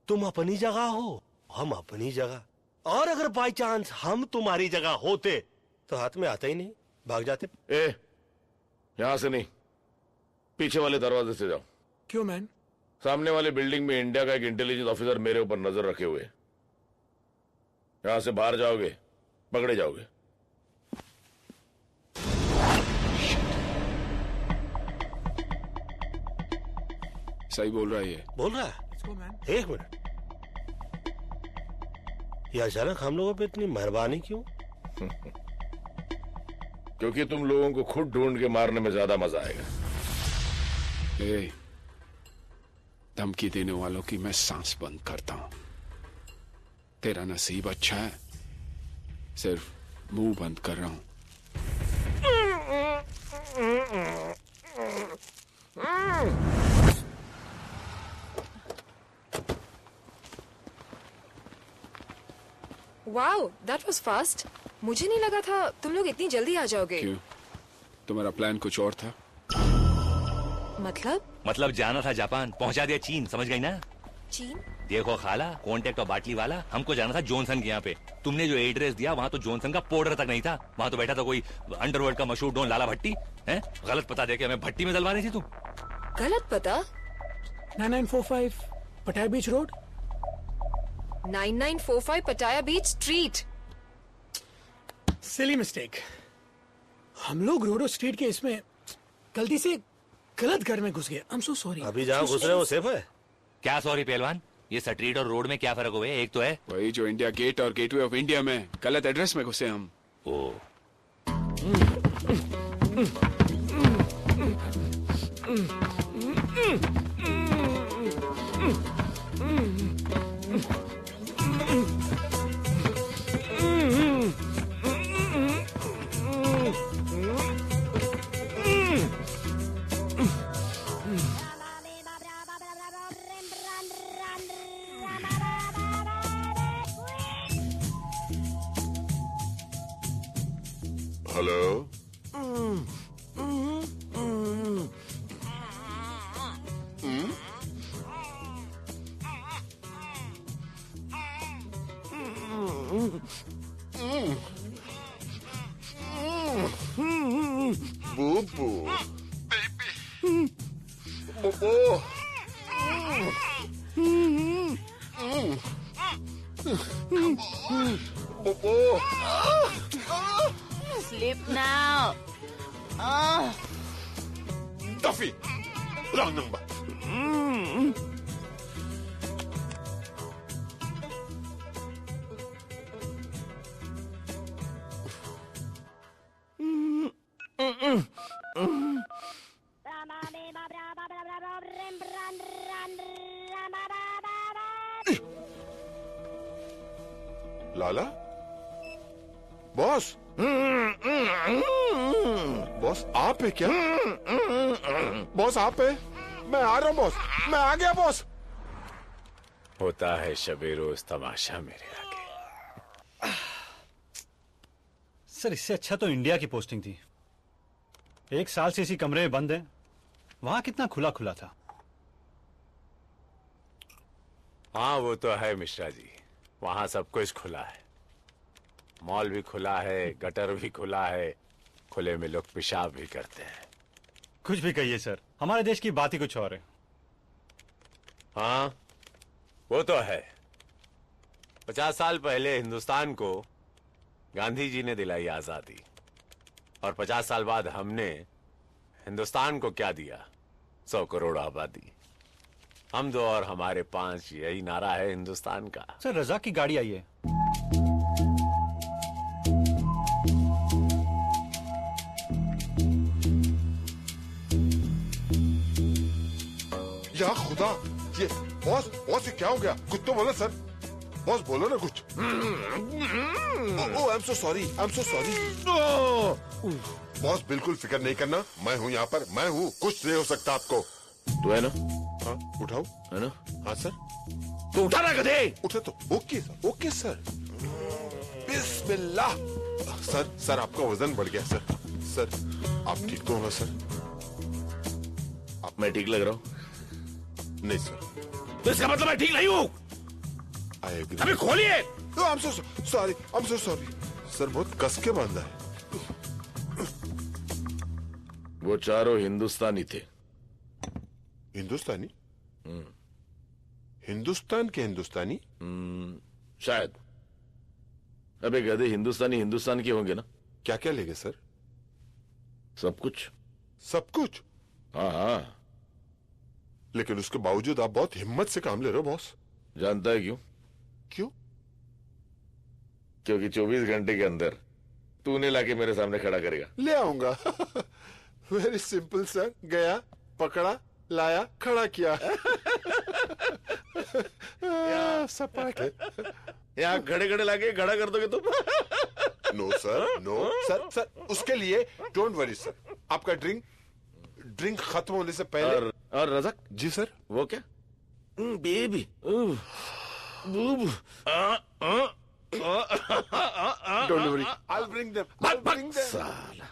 तुम अपनी जगह हो, हम अपनी जगह। और अगर बाई चांस हम तुम्हारी जगह होते तो हाथ में आता ही नहीं, भाग जाते। यहां से नहीं, पीछे वाले दरवाजे से जाओ। क्यों मैन? सामने वाली बिल्डिंग में इंडिया का एक इंटेलिजेंस ऑफिसर मेरे ऊपर नजर रखे हुए। यहां से बाहर जाओगे पकड़े जाओगे। सही बोल रहा है ये। बोल रहा है? एक मिनट, ये अचानक हम लोगों पे इतनी मेहरबानी क्यों? क्योंकि तुम लोगों को खुद ढूंढ के मारने में ज्यादा मजा आएगा। धमकी देने वालों की मैं सांस बंद करता हूं। तेरा नसीब अच्छा है, सिर्फ मुंह बंद कर रहा हूं। Wow, that was fast. मुझे नहीं लगा था तुम लोग इतनी जल्दी आ जाओगे। क्यों? तुम्हारा प्लान कुछ और था? मतलब जाना था जापान, पहुंचा दिया चीन, समझ गई ना? चीन? देखो खाला, कांटेक्ट और बाटली वाला, हमको जाना था जॉनसन के यहाँ पे। तुमने जो एड्रेस दिया वहाँ तो जॉनसन का पाउडर तक नहीं था। वहाँ तो बैठा था कोई अंडरवर्ल्ड का मशहूर डॉन लाला भट्टी। हैं? गलत पता देके हमें भट्टी में डलवा रही थी तुम। गलत पता? 9945 पटाया बीच रोड। 9945 पटाया बीच स्ट्रीट। Silly mistake. हम लोग रोडो स्ट्रीट के इसमें गलती से गलत घर में घुस गए। I'm so sorry। अभी जहाँ घुस रहे हो सेफ है? क्या सॉरी पहलवान, ये स्ट्रीट और रोड में क्या फर्क हुआ है? एक तो है वही जो इंडिया गेट और गेटवे ऑफ इंडिया में गलत एड्रेस में घुसे हम। ओ हेलो। बूबू बूबू बूबू Sleep now. Duffy, wrong number. लाला बॉस बॉस आप है क्या बॉस आप है मैं आ रहा हूँ बॉस मैं आ गया बॉस होता है शबे रोज तमाशा मेरे आगे। सर इससे अच्छा तो इंडिया की पोस्टिंग थी। 1 साल से इसी कमरे में बंद है। वहां कितना खुला खुला था। हाँ वो तो है मिश्रा जी, वहां सब कुछ खुला है। मॉल भी खुला है, गटर भी खुला है, खुले में लोग पेशाब भी करते हैं। कुछ भी कहिए सर, हमारे देश की बात ही कुछ और है। हाँ वो तो है। 50 साल पहले हिंदुस्तान को गांधी जी ने दिलाई आजादी, और 50 साल बाद हमने हिंदुस्तान को क्या दिया? 100 करोड़ आबादी। हम 2 और हमारे 5, यही नारा है हिंदुस्तान का। सर रजा की गाड़ी आई है। या खुदा, ये बॉस बॉस ये क्या हो गया? कुछ तो बोलो सर। बॉस बोलो ना कुछ। आई am so sorry, I am so sorry. Boss बिल्कुल फिक्र नहीं करना, मैं हूँ यहाँ पर, मैं हूँ, कुछ नहीं हो सकता आपको। तू है ना? हाँ उठाओ है ना? हाँ सर। तो उठा ना गधे। उठे तो ओके सर, ओके सर। बिस्मिल्लाह। सर सर आपका वजन बढ़ गया सर। सर आप ठीक तो हो ना सर? मैं ठीक लग रहा हूँ? नहीं सर। तो इसका मतलब मैं ठीक नहीं हूँ? I agree. अबे खोलिए। I am so sorry, I am so sorry. Sir बहुत कस के बांधा है। वो चारों हिंदुस्तानी थे। हिंदुस्तानी? हिंदुस्तान के हिंदुस्तानी? शायद। अबे गधे, हिंदुस्तानी हिंदुस्तान के होंगे ना? क्या क्या लेंगे सर? सब कुछ। सब कुछ? हाँ हाँ। लेकिन उसके बावजूद आप बहुत हिम्मत से काम ले रहे हो बॉस। जानता है क्यों? क्यों? क्योंकि 24 घंटे के अंदर तूने लाके मेरे सामने खड़ा करेगा। ले आऊंगा। Very simple sir. गया, पकड़ा, लाया, खड़ा किया। सपाट है। यहाँ खड़े खड़े लाके खड़ा कर दोगे तुम? No sir, no sir. Sir उसके लिए डोंट वरी सर। आपका ड्रिंक खत्म होने से पहले। और रज़ाक जी सर। वो क्या? Baby don't worry, I bring them, I bring them. साला।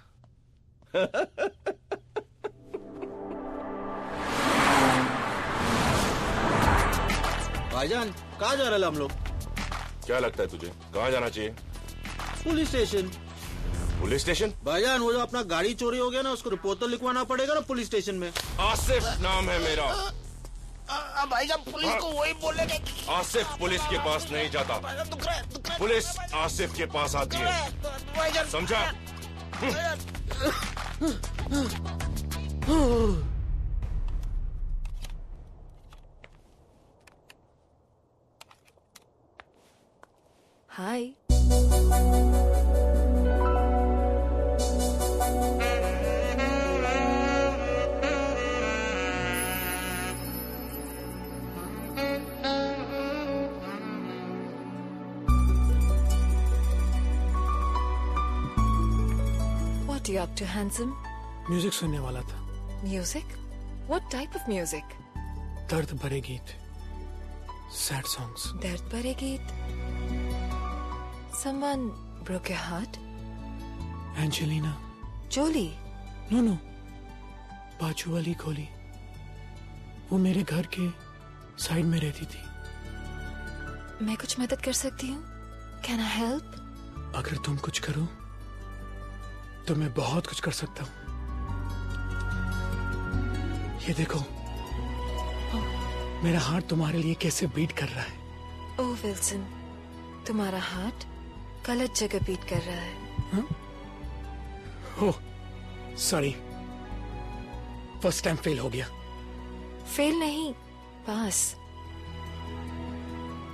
भाईजान कहाँ जा रहे हैं हम लोग? क्या लगता है तुझे कहाँ जाना चाहिए? Police station. Police station? भाईजान वो जो अपना गाड़ी चोरी हो गया ना, उसको रिपोर्ट तो लिखवाना पड़ेगा ना पुलिस स्टेशन में। आसिफ नाम है मेरा। भाईजान पुलिस को वही बोलेगा। आसिफ पुलिस के पास नहीं जाता, पुलिस आसिफ के पास आती है, समझा? हाय। What are you up to, handsome? Music सुनने वाला था। Music? What type of music? दर्द भरे गीत, सैड सॉन्ग्स। दर्द भरे गीत? Someone broke your heart? Angelina Jolie? No no, बाजू वाली गोली। वो मेरे घर के साइड में रहती थी। मैं कुछ मदद कर सकती हूँ? Can I help? अगर तुम कुछ करो तो मैं बहुत कुछ कर सकता हूं। ये देखो मेरा हार्ट तुम्हारे लिए कैसे बीट कर रहा है। ओह विल्सन, तुम्हारा हार्ट गलत जगह बीट कर रहा है। Oh sorry, first time fail हो गया। फेल नहीं, पास।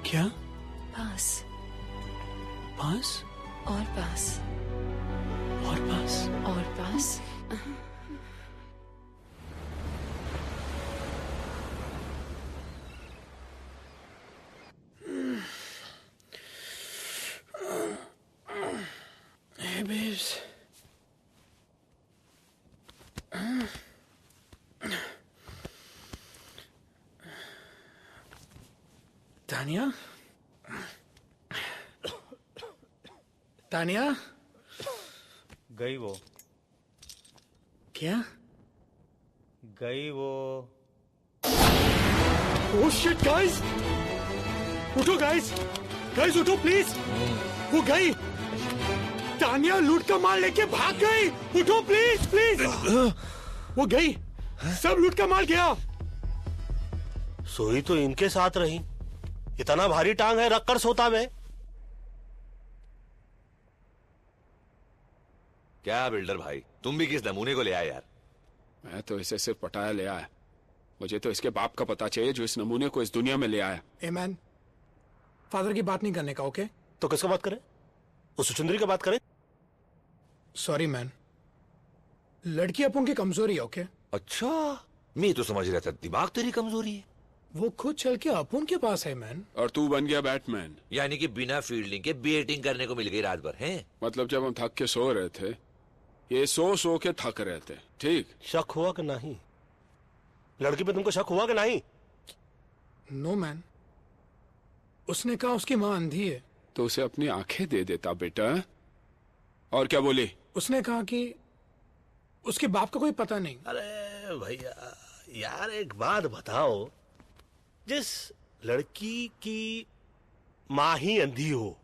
क्या? पास। पास और पास और पास और पास। Hey babes. तानिया, तानिया गई वो। क्या? गई वो। ओह शिट गाइस, उठो गाइस, गाइस उठो प्लीज। वो गई, तानिया लूट का माल लेके भाग गई। उठो प्लीज प्लीज। वो गई, सब लूट का माल गया। सोई तो इनके साथ रही, इतना भारी टांग है, रखकर सोता मैं। क्या बिल्डर भाई, तुम भी किस नमूने को ले आए यार? मैं तो इसे सिर्फ पटाया ले आया। मुझे तो इसके बाप का पता चाहिए जो इस नमूने को इस दुनिया में ले आया। ए मैन, फादर की बात नहीं करने का, ओके? तो किसका बात करें? उस सुचुंदरी का बात करें? सॉरी मैन, लड़की अपन की कमजोरी है, ओके? अच्छा, मैं तो समझ रहा था दिमाग तेरी कमजोरी है। वो खुद चल के अपन के पास है मैन। और तू बन गया बैटमैन। यानी कि बिना फील्डिंग के बैटिंग करने को मिल गई रात भर, हैं? मतलब जब हम थक के सो रहे थे, ये सो के थक रहे थे, ठीक? शक हुआ कि नहीं? लड़की पे तुमको शक हुआ कि नहीं? नो मैन, उसने कहा उसकी माँ अंधी है। तो उसे अपनी आंखें दे देता बेटा। और क्या बोली? उसने कहा कि उसके बाप का कोई पता नहीं। अरे भैया यार, एक बात बताओ, जिस लड़की की माँ ही अंधी हो,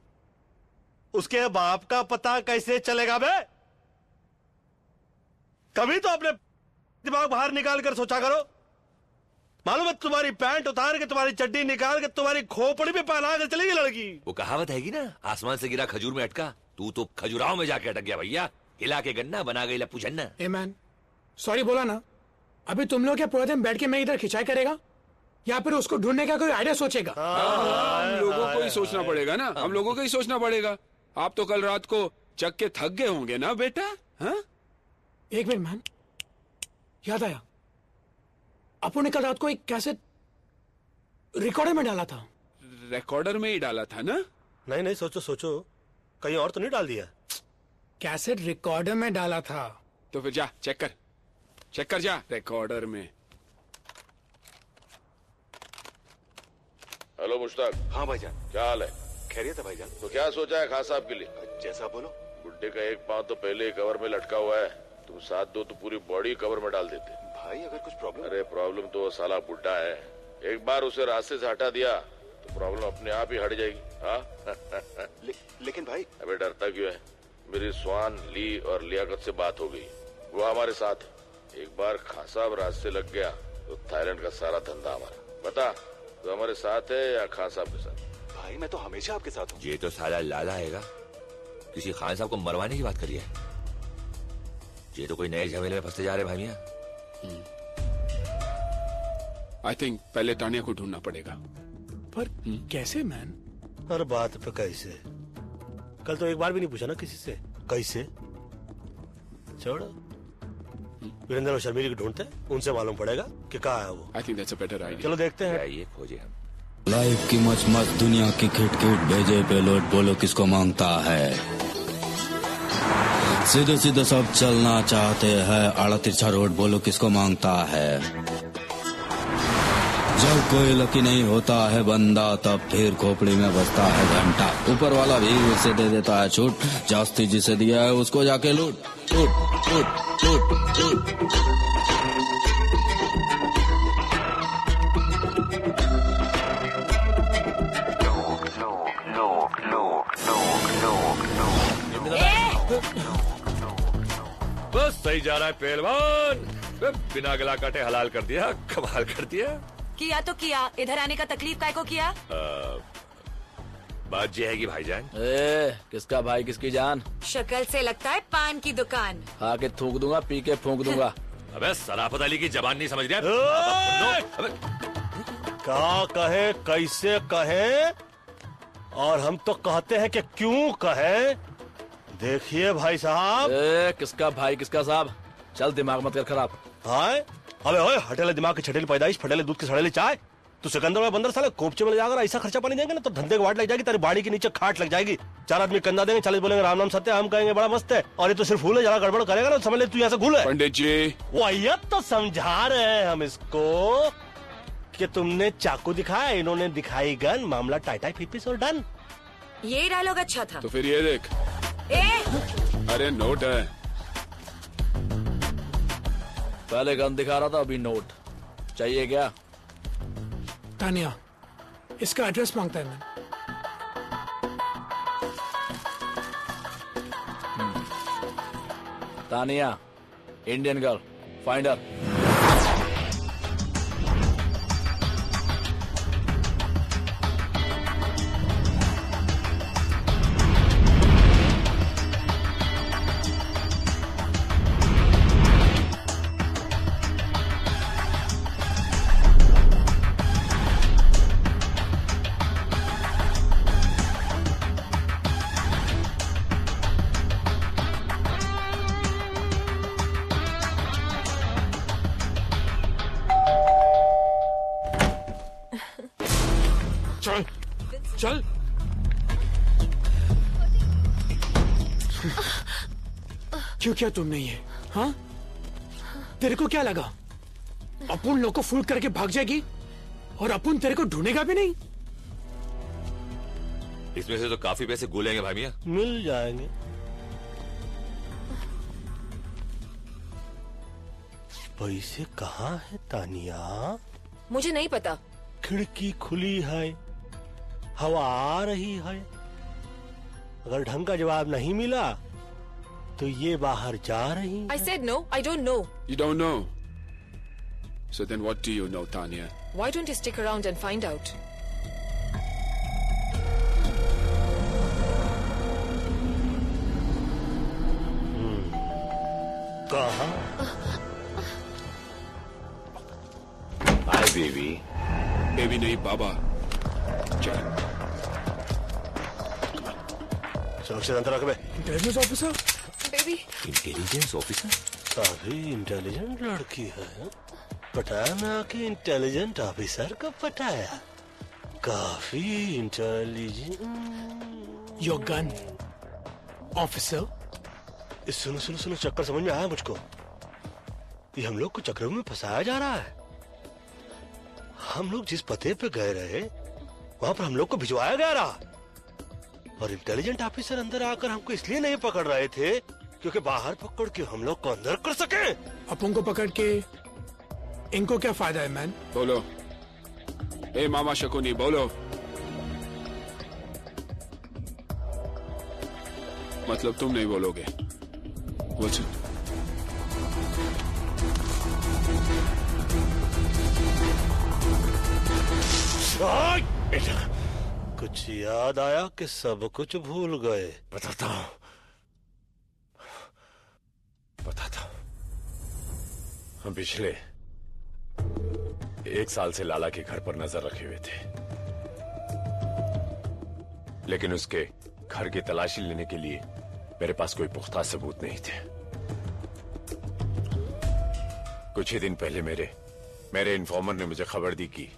उसके बाप का पता कैसे चलेगा बे? कभी तो अपने दिमाग बाहर निकाल कर सोचा करो। मालूम है, तुम्हारी पैंट उतार के, तुम्हारी चड्डी निकाल के, तुम्हारी खोपड़ी पे पहना कर चलेगी लड़की। वो कहावत हैगी ना, आसमान से गिरा खजूर में अटका। तू तो खजुराहो में जाके अटक गया भैया। हिला के गन्ना बना गई लप्पू झन्ना। ए मैन, सॉरी बोला ना। अभी तुम लोग क्या पूरा दिन बैठ के मैं इधर खिंचाई करेगा, या फिर उसको ढूंढने का कोई आइडिया सोचेगा? हम लोगों को ही सोचना पड़ेगा ना, हम लोगों को ही सोचना पड़ेगा। आप तो कल रात को चक के थक गए होंगे ना बेटा? हाँ? एक मिनट मैन, याद आया, अपन ने कल रात को एक कैसेट रिकॉर्डर में डाला था। रिकॉर्डर में ही डाला था ना? नहीं नहीं, सोचो सोचो, कहीं और तो नहीं डाल दिया? कैसेट रिकॉर्डर में डाला था। तो फिर जा चेक कर जा रिकॉर्डर में। हेलो मुश्ताक। हाँ भाईजान। क्या हाल है? खैरियत है भाईजान। तो क्या सोचा है खास साहब के लिए? जैसा बोलो। बुड्ढे का एक पांव तो पहले ही कवर में लटका हुआ है, तुम साथ दो तो पूरी बॉडी कवर में डाल देते। भाई अगर कुछ प्रॉब्लम? अरे प्रॉब्लम तो वो साला बुड्ढा है, एक बार उसे रास्ते से हटा दिया तो प्रॉब्लम अपने आप ही हट जाएगी। हाँ? लेकिन भाई। अबे डरता क्यों है? मेरी स्वान, ली और लियाकत से बात हो गई, वो हमारे साथ है। एक बार खान साहब रास्ते लग गया तो थाईलैंड का सारा धंधा हमारा। बता, तो हमारे साथ है या खान साहब के साथ? भाई मैं तो हमेशा आपके साथ हूँ। ये तो साला लाला हैगा, किसी खान साहब को मरवाने की बात करी है। ये तो कोई नए झमेले में फंसते जा रहे भाई मियां। आई थिंक पहले तानिया को ढूंढना पड़ेगा। पर कैसे मैन? हर बात पे कैसे? कल तो एक बार भी नहीं पूछा ना किसी से कैसे। छोड़ो, वीरेंद्र और शर्मिली को ढूंढते, उनसे मालूम पड़ेगा कि कहाँ है वो। I think that's a better idea. चलो देखते हैं। ये खोजे हम। लाइफ की मच मच दुनिया की खिट खिट भेजे पे लोट, बोलो किसको मांगता है। सीधे सीधे सब चलना चाहते हैं, आड़ा तिरछा रोड, बोलो किसको मांगता है। जब कोई लकी नहीं होता है बंदा, तब फिर खोपड़ी में बजता है घंटा। ऊपर वाला भी उसे दे देता है छूट, जास्ती जिसे दिया है उसको जाके लूट लूट लूट लूट लूट। लोग बस सही जा रहा है पहलवान, बिना गला काटे हलाल कर दिया, कमाल कर दिया। किया तो किया, इधर आने का तकलीफ काय को किया? बात ये है कि भाईजान। किसका भाई किसकी जान? शक्ल से लगता है पान की दुकान। खा के थूक दूंगा, पी के फूंक दूंगा। अबे सराफत अली की जबान नहीं समझ रहा? क्या कहे, कैसे कहे, और हम तो कहते हैं कि क्यों कहे। देखिए भाई साहब। किसका भाई किसका साहब? चल दिमाग मत कर खराब। हाय अबे ओए, हटेले दिमाग की छटेली पैदाइश, फटेले दूध की सड़ेली चाय। तू सिकंदर में बंदर साले कोपचे में ले जाकर ऐसा खर्चा पानी देंगे ना तो धंधे की वाट लग जाएगी, तेरी बाड़ी के नीचे खाट लग जाएगी। 4 आदमी कंधा देंगे, 40 बोलेंगे राम नाम सत्य, हम कहेंगे बड़ा मस्त है, और ये तो सिर्फ फूल है, जरा गड़बड़ करेगा ना समझ ले तू यहाँ से घूल है। पंडित जी वही तो समझा रहे हैं हम इसको कि तुमने चाकू दिखाया, इन्होंने दिखाई गन, मामला टाइटाई फिपिस और डन। ये डायलॉग अच्छा था। तो फिर ये देख। अरे नोट है। पहले गन दिखा रहा था, अभी नोट चाहिए क्या? तानिया, इसका एड्रेस मांगता है मैं। Tania, Indian girl, finder. चल चल। क्यों किया तुमने ये? हाँ, तेरे को क्या लगा अपुन लोग को फूल करके भाग जाएगी और अपुन तेरे को ढूंढेगा भी नहीं? इसमें से तो काफी पैसे गुलेंगे भाई मियां। मिल जाएंगे। पैसे कहाँ है तानिया? मुझे नहीं पता। खिड़की खुली है, हवा आ रही है, अगर ढंग का जवाब नहीं मिला तो ये बाहर जा रही है। I said no, I don't know. You don't know. So then what do you know, Tanya? Why don't you stick around and find out? कहाँ? Hi baby. बेबी नहीं बाबा। चल। सुरक्षित अंतर रख बे। Intelligence officer. Baby. Intelligence officer? काफी इंटेलिजेंट लड़की है। पटाया मैं आके इंटेलिजेंट ऑफिसर को पटाया। काफी इंटेलिजेंट। Your gun officer. सुनो सुनो सुनो, चक्कर समझ में आया मुझको। ये हम लोग को चक्कर में फंसाया जा रहा है। हम लोग जिस पते पे गए रहे वहां पर हम लोग को भिजवाया गया रहा, और इंटेलिजेंट ऑफिसर अंदर आकर हमको इसलिए नहीं पकड़ रहे थे क्योंकि बाहर पकड़ के हम लोग को अंदर कर सके। अपन को पकड़ के इनको क्या फायदा है मैन? बोलो। ए मामा शकुनी बोलो। मतलब तुम नहीं बोलोगे? बोलो। बेटा, कुछ याद आया कि सब कुछ भूल गए? बताता हूँ। हम पिछले 1 साल से लाला के घर पर नजर रखे हुए थे, लेकिन उसके घर की तलाशी लेने के लिए मेरे पास कोई पुख्ता सबूत नहीं थे। कुछ ही दिन पहले मेरे इन्फॉर्मर ने मुझे खबर दी कि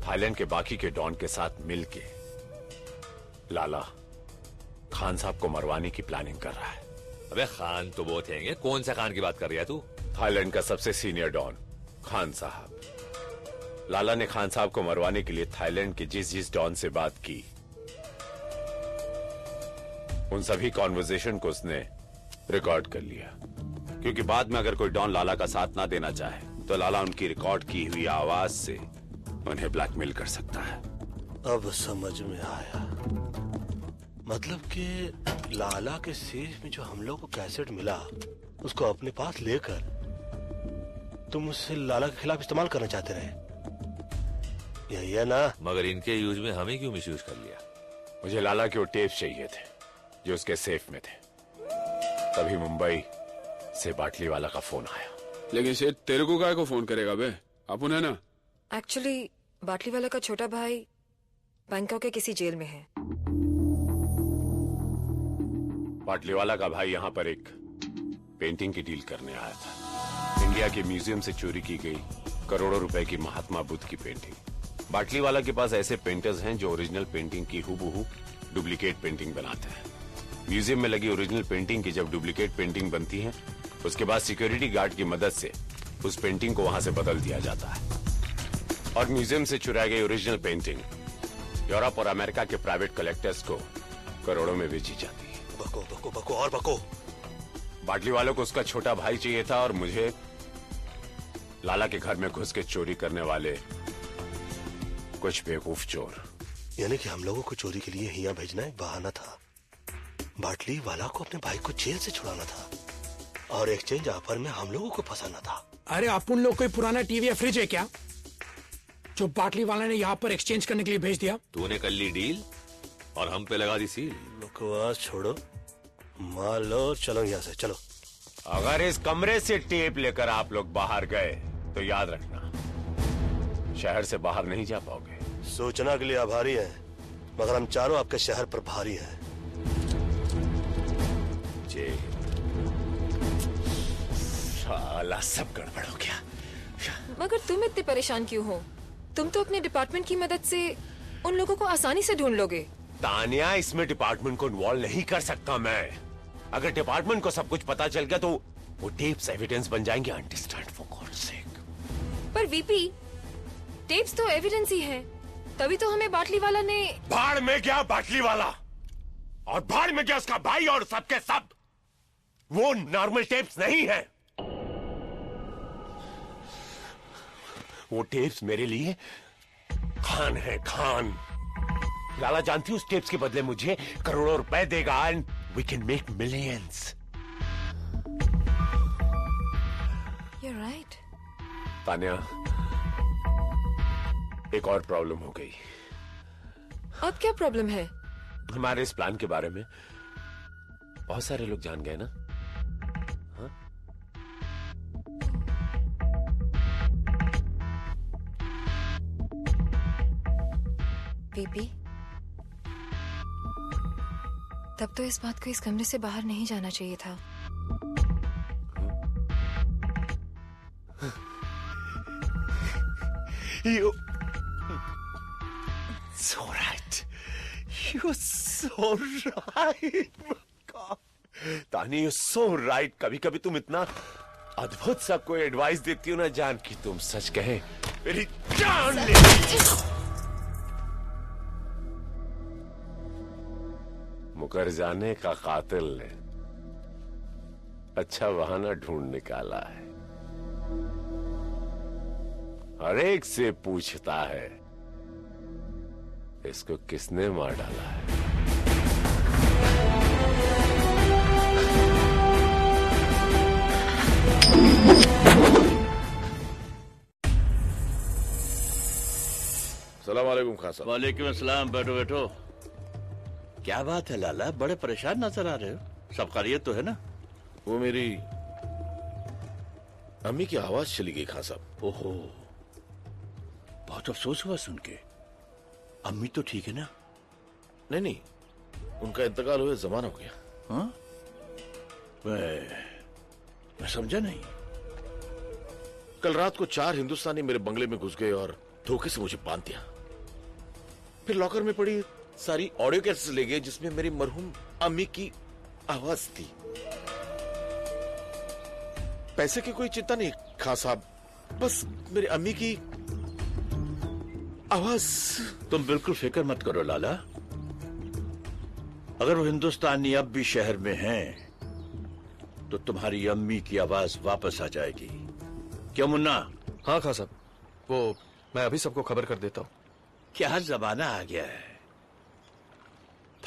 थाईलैंड के बाकी के डॉन के साथ मिलके लाला खान साहब को मरवाने की प्लानिंग कर रहा है। अबे खान तो बहुत हैंगे, कौन सा खान की बात कर रहा है तू? थाईलैंड का सबसे सीनियर डॉन खान साहब। लाला ने खान साहब को मरवाने के लिए थाईलैंड के जिस डॉन से बात की, उन सभी कॉन्वर्सेशन को उसने रिकॉर्ड कर लिया, क्योंकि बाद में अगर कोई डॉन लाला का साथ ना देना चाहे तो लाला उनकी रिकॉर्ड की हुई आवाज से उन्हें ब्लैकमेल कर सकता है। अब समझ में आया। मतलब कि लाला के सेफ में जो हम लोग को कैसेट मिला उसको अपने पास लेकर तुम उससे लाला के खिलाफ इस्तेमाल करना चाहते रहे, यही है ना? मगर इनके यूज में हमें क्यों मिसयूज कर लिया? मुझे लाला के वो टेप चाहिए थे जो उसके सेफ में थे। तभी मुंबई से बाटली वाला का फोन आया। लेकिन सेठ तेरे को काय को फोन करेगा बे? अपन है ना। एक्चुअली बाटली वाला का छोटा भाई बैंकॉक के किसी जेल में है। बाटली वाला का भाई यहाँ पर एक पेंटिंग की डील करने आया था। इंडिया के म्यूजियम से चोरी की गई करोड़ों रुपए की महात्मा बुद्ध की पेंटिंग। बाटली वाला के पास ऐसे पेंटर्स हैं जो ओरिजिनल पेंटिंग की हूबहू डुप्लीकेट पेंटिंग बनाते हैं। म्यूजियम में लगी ओरिजिनल पेंटिंग की जब डुप्लीकेट पेंटिंग बनती है, उसके बाद सिक्योरिटी गार्ड की मदद से उस पेंटिंग को वहां से बदल दिया जाता है और म्यूजियम से चुराई गई ओरिजिनल पेंटिंग यूरोप और अमेरिका के प्राइवेट कलेक्टर्स को करोड़ों में बेची जाती है। बको बको बको और बको। बाटली वालों को उसका छोटा भाई चाहिए था और मुझे लाला के घर में घुस के चोरी करने वाले कुछ बेवकूफ चोर। यानी कि हम लोगों को चोरी के लिए यहाँ भेजना एक बहाना था। बाटली वाला को अपने भाई को जेल से छुड़ाना था और एक्सचेंज ऑफर में हम लोगों को फंसाना था। अरे अपन लोग कोई पुराना टीवी या फ्रिज है क्या जो बाटली वाला ने यहाँ पर एक्सचेंज करने के लिए भेज दिया? तूने कर ली डील और हम पे लगा दी सील। बकवास छोड़ो, मान लो, चलो यहाँ से चलो। अगर इस कमरे से टेप लेकर आप लोग बाहर गए तो याद रखना शहर से बाहर नहीं जा पाओगे। सूचना के लिए आभारी हैं, मगर हम चारों आपके शहर पर भारी हैं। जी साला सब गड़बड़ हो गया। मगर तुम इतने परेशान क्यों हो? तुम तो अपने डिपार्टमेंट की मदद से उन लोगों को आसानी से ढूंढ लोगे। तानिया, इसमें डिपार्टमेंट को इन्वॉल्व नहीं कर सकता मैं। अगर डिपार्टमेंट को सब कुछ पता चल गया तो वो टेप्स एविडेंस बन जाएंगे। Understand for God sake. पर वीपी, टेप्स तो एविडेंस ही हैं। तभी तो हमें बाटली वाला ने। भाड़ में गया बाटली वाला और भाड़ में गया उसका भाई और सबके सब। वो नॉर्मल टेप्स नहीं है। वो टेप्स मेरे लिए खान है, खान। लाला जानती उस टेप्स के बदले मुझे करोड़ों रुपए देगा and we can make millions. You're right. Tania, एक और प्रॉब्लम हो गई। अब क्या प्रॉब्लम है? हमारे इस प्लान के बारे में बहुत सारे लोग जान गए ना। हाँ? वीपी, तब तो इस बात को इस कमरे से बाहर नहीं जाना चाहिए था। You so right. You're so right. God. तानी, you're so right. कभी कभी तुम इतना अद्भुत सा कोई एडवाइस देती हो ना जान कि तुम सच कहे मेरी जान ले ली। मुकर जाने का कातिल ने अच्छा बहाना ढूंढ निकाला है। हर एक से पूछता है इसको किसने मार डाला है। सलाम वालेकुम खान साहब। वालेकुम अस्सलाम। बैठो बैठो। क्या बात है लाला, बड़े परेशान नजर आ रहे हो। सब खैरियत तो है ना? वो मेरी अम्मी की आवाज चली गई खान साहब। ओहो, बहुत अफसोस हुआ सुन के। अम्मी तो ठीक है ना? नहीं नहीं, उनका इंतकाल हुए जमाना हो गया। हाँ? मैं समझा नहीं। कल रात को 4 हिंदुस्तानी मेरे बंगले में घुस गए और धोखे से मुझे बांध दिया। फिर लॉकर में पड़ी सारी ऑडियो कैसेट्स ले गए जिसमें मेरी मरहूम अम्मी की आवाज थी। पैसे की कोई चिंता नहीं खान साहब, बस मेरी अम्मी की आवाज। तुम बिल्कुल फिक्र मत करो लाला। अगर वो हिंदुस्तानी अब भी शहर में हैं, तो तुम्हारी अम्मी की आवाज वापस आ जाएगी। क्या मुन्ना? हाँ खान साहब, वो मैं अभी सबको खबर कर देता हूँ। क्या जमाना आ गया है।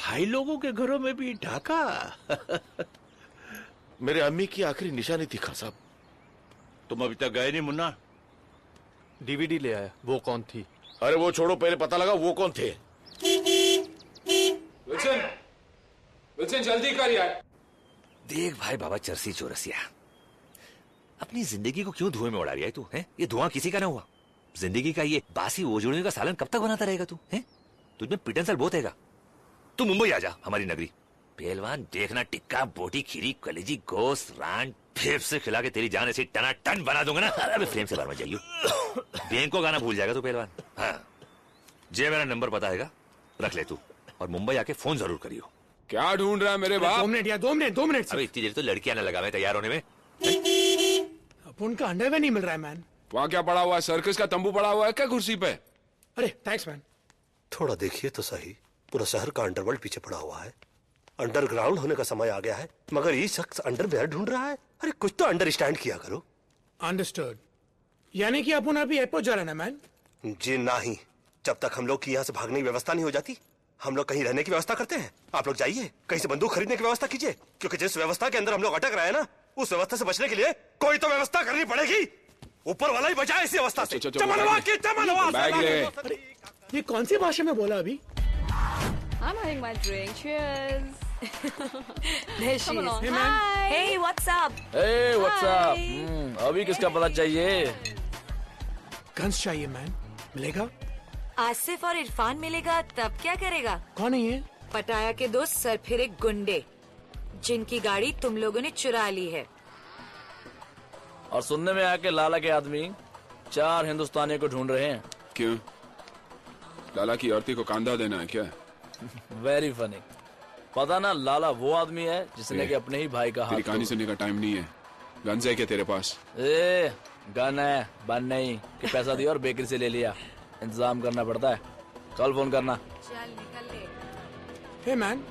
भाई लोगों के घरों में भी डाका? मेरे अम्मी की आखिरी निशानी थी खान साहब। तुम अभी तक गए नहीं मुन्ना? डीवीडी ले आया। वो कौन थी? अरे वो छोड़ो, पहले पता लगा वो कौन थे। विल्सन, विल्सन जल्दी कर यार। देख भाई बाबा चरसी चौरसिया, अपनी जिंदगी को क्यों धुएं में उड़ा रहा है तू? है ये धुआं किसी का ना हुआ। जिंदगी का ये बासी ओजोड़ियों का सालन कब तक बनाता रहेगा तू? है तुझमें पिटन बहुत हैगा। तू मुंबई आ जा, हमारी नगरी। पहलवान देखना, टिक्का बोटी खीरी कलेजी गोश्त रान फेफ से खिला के तेरी जान ऐसी टना टन बना दूंगा ना। अरे फ्रेम से बाहर मत जाइयो। बैंक को गाना भूल जाएगा तू पहलवान। हाँ जे मेरा नंबर पता हैगा, रख ले तू, और मुंबई आके फोन जरूर करियो। क्या ढूंढ रहा है मेरे बाप? 2 मिनट यार, 2 मिनट। अबे इतनी देर तो लड़कियां ना लगा मैं तैयार होने में। अब उनका अंडरवेयर नहीं मिल रहा है मैन। वहाँ क्या पड़ा हुआ है? सर्कस का तंबू पड़ा हुआ है क्या कुर्सी पे? अरे थैंक्स मैन। थोड़ा देखिए तो सही, पूरा शहर का अंडरवर्ल्ड पीछे पड़ा हुआ है। अंडरग्राउंड होने का समय आ गया है, मगर ये शख्स अंडरवेयर ढूंढ रहा है। अरे कुछ तो अंडरस्टैंड किया करो। अंडरस्टूड। यानी कि अपन अभी एयरपोर्ट जा रहे हैं ना मैन? जी नहीं, जब तक हम लोग की यहाँ से भागने की व्यवस्था नहीं हो जाती, हम लोग कहीं रहने की व्यवस्था करते हैं। आप लोग जाइए, कहीं से बंदूक खरीदने की व्यवस्था कीजिए, क्योंकि जिस व्यवस्था के अंदर हम लोग अटक रहे हैं ना, उस व्यवस्था से बचने के लिए कोई तो व्यवस्था करनी पड़ेगी। ऊपर वाला ही बचाए इसी अवस्था से। बैग ले। ये कौन सी भाषा में बोला अभी? I'm having my drink. Cheers. There she Come is. along. Hey, Hi. Hey, what's up? Hey, what's up? Hi. अभी किसका पता चाहिए? गन्स चाहिए मैन। मिलेगा? आसिफ और इरफान मिलेगा तब क्या करेगा? कौन है ये? पटाया के दोस्त सरफिरे गुंडे, जिनकी गाड़ी तुम लोगों ने चुरा ली है। और सुनने में आया कि लाला के आदमी 4 हिंदुस्तानियों को ढूंढ रहे हैं। क्यों? लाला की औरती को कांधा देना है क्या? Very funny. पता ना, लाला वो आदमी है जिसने कि अपने ही भाई का हाथ। तेरी कहानी सुनने का टाइम नहीं है। गन्स है क्या तेरे पास? ए, गन है, बन नहीं कि पैसा दिया और बेकरी से ले लिया। इंतजाम करना पड़ता है। कल फोन करना। चल निकल ले। हे मैन,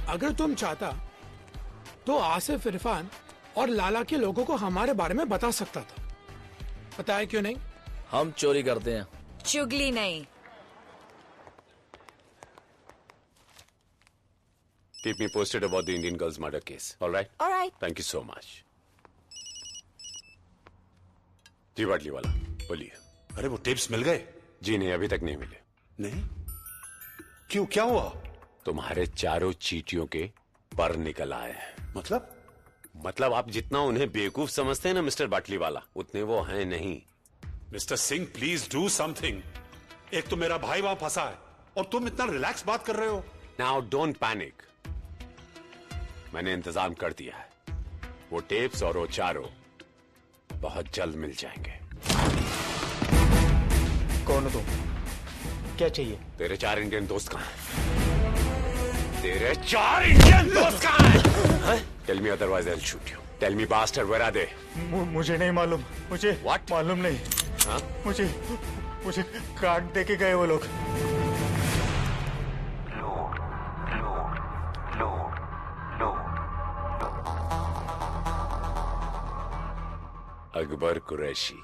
अगर तुम चाहता तो आसिफ, इरफान और लाला के लोगों को हमारे बारे में बता सकता था। पता है क्यों नहीं? हम चोरी करते हैं, चुगली नहीं। Keep me posted about the Indian girl's murder case. All right? All right. Thank you so much. जी बाटली वाला बोलिए। अरे वो टिप्स मिल गए? जी नहीं, अभी तक नहीं मिले। नहीं? क्यों, क्या हुआ? तुम्हारे चारों चीटियों के पर निकल आए हैं। मतलब आप जितना उन्हें बेवकूफ समझते हैं ना मिस्टर बाटली वाला, उतने वो हैं नहीं। Mister Singh please do something. एक तो मेरा भाई वहां फंसा है और तुम इतना रिलैक्स बात कर रहे हो। नाउ डोंट पैनिक, मैंने इंतजाम कर दिया है। वो टेप्स और वो चारों बहुत जल्द मिल जाएंगे। कौन हो तुम? क्या चाहिए? तेरे 4 इंडियन दोस्त कहाँ हैं? तेरे 4 इंडियन दोस्त कहाँ हैं? Tell me otherwise I'll shoot you. Tell me bastard, where are they? मुझे नहीं मालूम। मुझे What? मालूम नहीं। हाँ? मुझे कार्ड दे के गए वो लोग। Akbar Qureshi,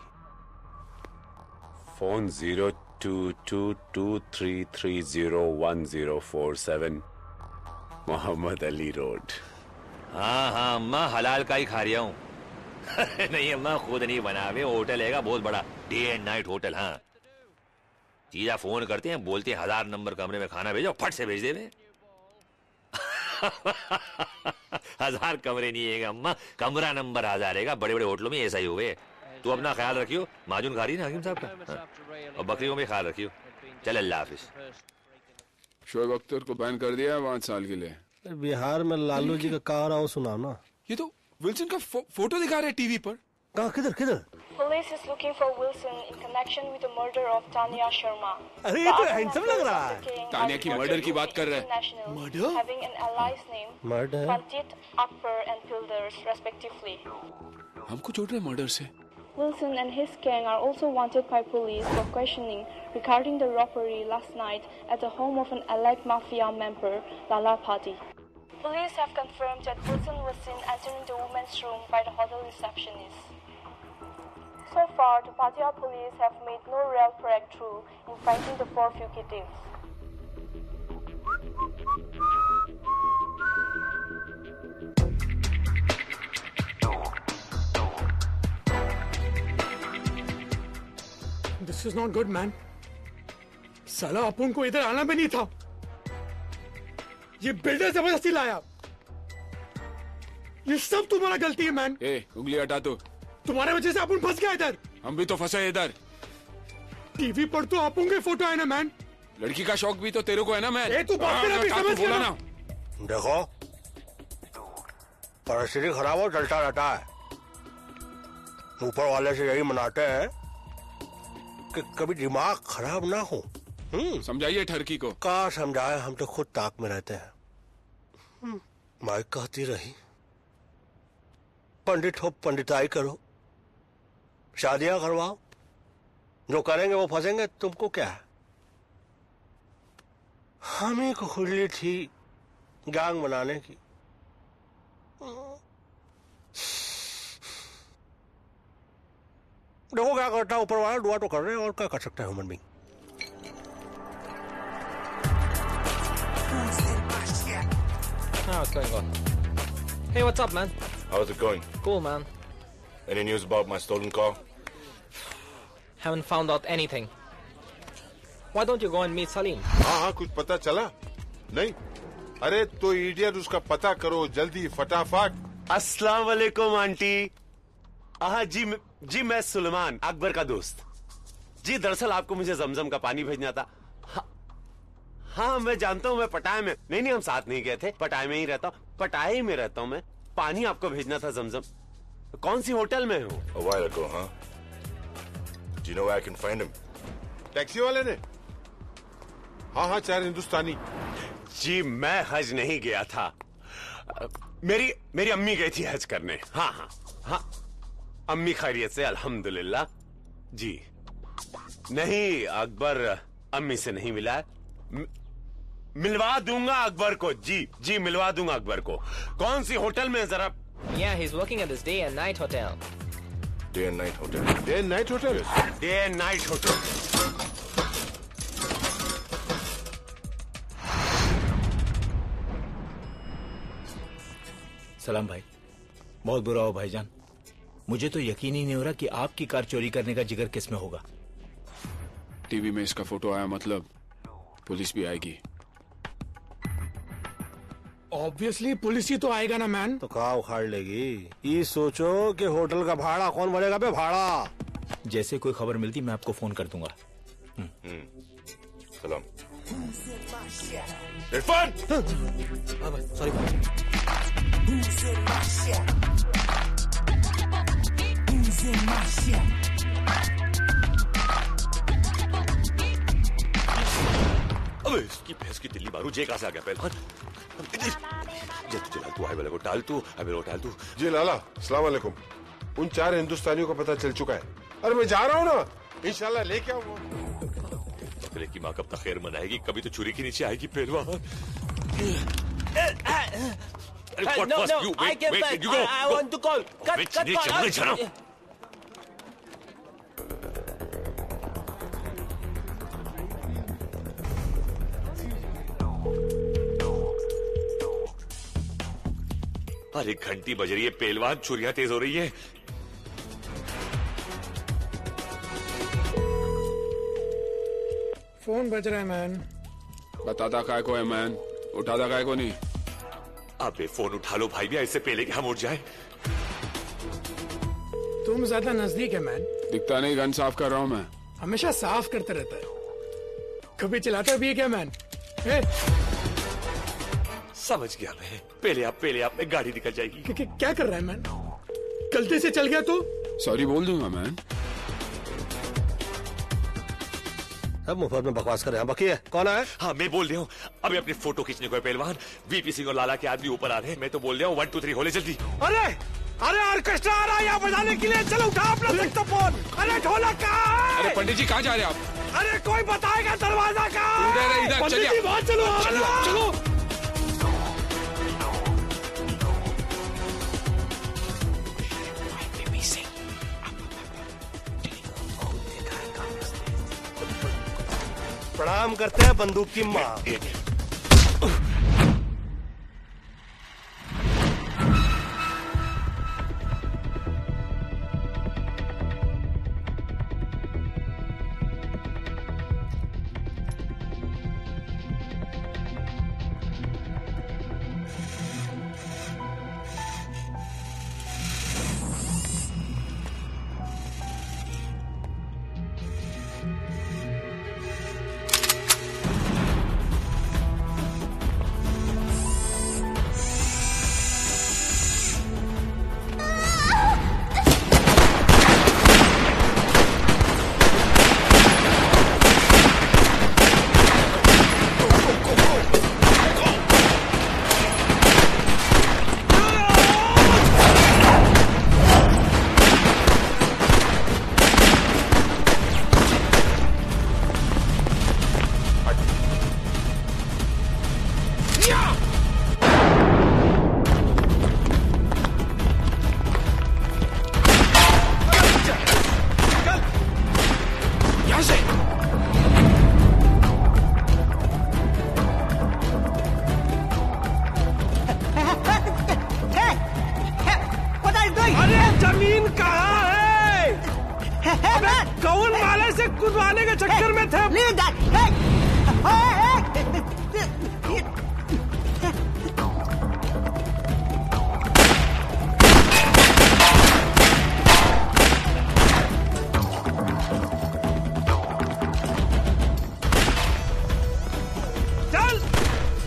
phone 022233301047, Mohammad Ali road. हाँ अम्मा हलाल का ही खा रहा हूँ। नहीं अम्मा खुद नहीं बनावे, होटल है बहुत बड़ा, डे एंड नाइट होटल। हाँ जीजा फोन करते हैं, बोलते हैं 1000 नंबर कमरे में खाना भेजो, फट से भेज दे। 1000 कमरे नहीं है अम्मा, कमरा नंबर 1000 है। बड़े बड़े होटलों में ऐसा ही हुए। तू अपना ख्याल रखियो, माजून खा रही ना हकीम साहब का, हाँ। और बकरियों में ख्याल रखियो। चल अल्लाह हाफिज। शोएब अख्तर को बैन कर दिया है 5 साल के लिए। बिहार में लालू जी का कहा रहा हूँ, सुनाओ ना। ये तो विल्सन का फोटो दिखा रहे टीवी पर। कहाँ, किधर? Police is looking for Wilson in connection with the murder of Tanya Sharma. अरे ये तो हैंडसम लग रहा है। तानिया की मर्डर की बात कर रहे हैं। Murder? Having an allies name murder? Panjit, Akbar and Pilders respectively. हमको जोड़ रहे मर्डर से। Wilson and his gang are also wanted by police for questioning regarding the robbery last night at the home of an allied mafia member, Lala Pati. Police have confirmed that Wilson was seen entering the women's room by the hotel receptionist. So far, the Pattaya police have made no real breakthrough in finding the 4 fugitives. This is not good, man. साला अपन को इधर आना भी नहीं था. ये बिल्डर जबरदस्ती लाया. ये सब तुम्हारा गलती है, मैन. ए, उंगली हटा तो. तुम्हारे वजह से अपन फंस गया इधर. हम भी तो फंसे इधर. टीवी पर तो अपन के फोटो है ना, मैन. लड़की का शौक भी तो तेरे को है ना, मैन. ए, तू बात कर, अभी समझ गया ना. देखो, परिस्थिति खराब हो चलता रहता है. ऊपर वाले से यही मनाते हैं कि कभी दिमाग खराब ना हो. समझाइए ठरकी को. का समझाए, हम तो खुद ताक में रहते हैं. माइक कहती रही, पंडित हो पंडिताई करो, शादियां करवाओ, जो करेंगे वो फंसेंगे, तुमको क्या है. हमें को खुली थी गैंग बनाने की. देखो क्या करता है ऊपर वाला. दुआ तो कर रहे हैं, और क्या कर सकते हैं human being. What's going on? Hey, what's up, man? How's it going? Cool, man. Any news about my stolen car? Haven't found out anything. Why don't you go and meet Salim? हाँ, कुछ पता चला? नहीं? अरे तो इडियट, उसका पता करो जल्दी, फटाफट. अस्सलाम वालेकुम आंटी. हाँ जी मैं सुलेमान, अकबर का दोस्त. जी दरअसल आपको मुझे जमजम का पानी भेजना था. हाँ मैं जानता हूँ, मैं पटाए में नहीं हम साथ नहीं गए थे. पटाए में ही रहता हूँ, पटाए में रहता हूँ मैं. पानी आपको भेजना था जमजम. कौन सी होटल में हो? A while ago, huh? Do you know where I can find him? Taxi वाले ने? हाँ 4 हिंदुस्तानी. जी मैं हज नहीं गया था. मेरी अम्मी गई थी हज करने. हाँ अम्मी खैरियत से अल्हम्दुलिल्लाह. जी नहीं, अकबर अम्मी से नहीं मिला है. मिलवा दूंगा अकबर को. जी मिलवा दूंगा अकबर को. कौन सी होटल में जरा? Yeah, he's working at this day and night hotel. Day and night hotel. Day and night hotel. Day and night hotel. सलाम भाई. बहुत बुरा हो भाईजान. मुझे तो यकीन ही नहीं हो रहा कि आपकी कार चोरी करने का जिगर किस में होगा. टीवी में इसका फोटो आया, मतलब पुलिस भी आएगी. ऑब्वियसली पुलिस ही तो आएगा ना, मैन. तो कहाँ उखाड़ लेगी. ये सोचो कि होटल का भाड़ा कौन भरेगा बे. भाड़ा जैसे कोई खबर मिलती मैं आपको फोन कर दूंगा. सलाम. इरफान. सॉरी. अबे इसकी भैंस की दिल्ली मारू. जे कहां से आ गया पहलवान. तू हाईवे को टाल तू. जी लाला, अस्सलाम वालेकुम. उन 4 हिंदुस्तानियों का पता चल चुका है. अरे मैं जा रहा हूँ ना, इंशाल्लाह लेके आऊंगा. बकले की माँ कब तक खैर मनाएगी. कभी तो छुरी के नीचे आएगी पहलवान. No, I get back. I want to call. Cut call. अरे घंटी बज रही है पहलवान. छुरियां तेज हो रही है. फोन बज रहा है, मैन. बताता काय को है, मैन. उठाता काय को नहीं. अबे फोन उठा लो भाई, भी इससे पहले कि हम उठ जाए. तुम ज्यादा नजदीक है, मैन. दिखता नहीं, गन साफ कर रहा हूँ मैं. हमेशा साफ करता रहता है. कभी चलाता भी है क्या, मैन? समझ गया मैं. पहले आप में गाड़ी निकल जाएगी. क्या कर रहा है, मैन? गलती से चल गया तो सॉरी बोल दूंगा, मैन. अब मुफ्त में बकवास कर रहे हैं. बाकी है कौन है? हाँ मैं बोल रहा हूँ. अभी अपनी फोटो खींचने को है पहलवान. वीपी सिंह और लाला के आदमी ऊपर आ रहे हैं. मैं तो बोल रहा हूँ 1 2 3 होले जल्दी. अरे ऑर्केस्ट्रा आ रहा है यहाँ बजाने के लिए. चलो उठा अपना सेक्सोफोन. अरे ढोलक कहाँ है? अरे पंडित जी कहाँ जा रहे हैं आप? अरे कोई बताएगा दरवाजा कहाँ है? इधर पंडित जी बाहर चलो. प्रणाम करते हैं बंदूक की माँ. कूदवाने के चक्कर में थे। चल,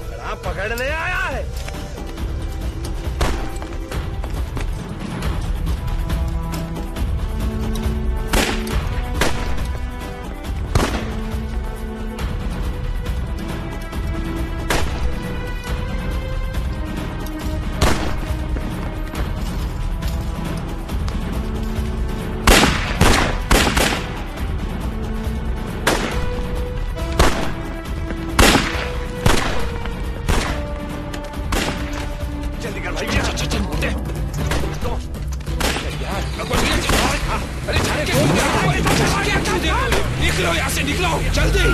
शराब पकड़ने आया है। निकलो यहाँ से, निकलो जल्दी।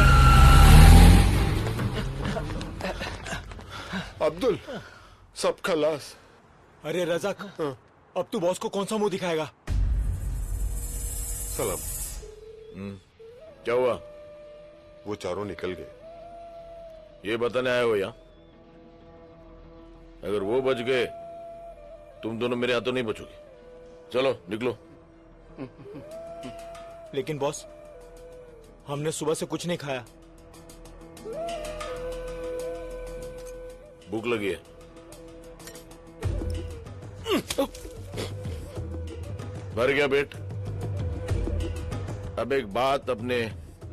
अब्दुल, सब खलास। अरे रज़ाक, अब तू बॉस को कौन सा मुंह दिखाएगा? सलाम। क्या हुआ? वो चारों निकल गए। ये बताने आए हो यहाँ? अगर वो बच गए, तुम दोनों मेरे हाथों नहीं बचोगे। चलो निकलो। लेकिन बॉस, हमने सुबह से कुछ नहीं खाया। भूख लगी है। भर गया पेट? अब एक बात अपने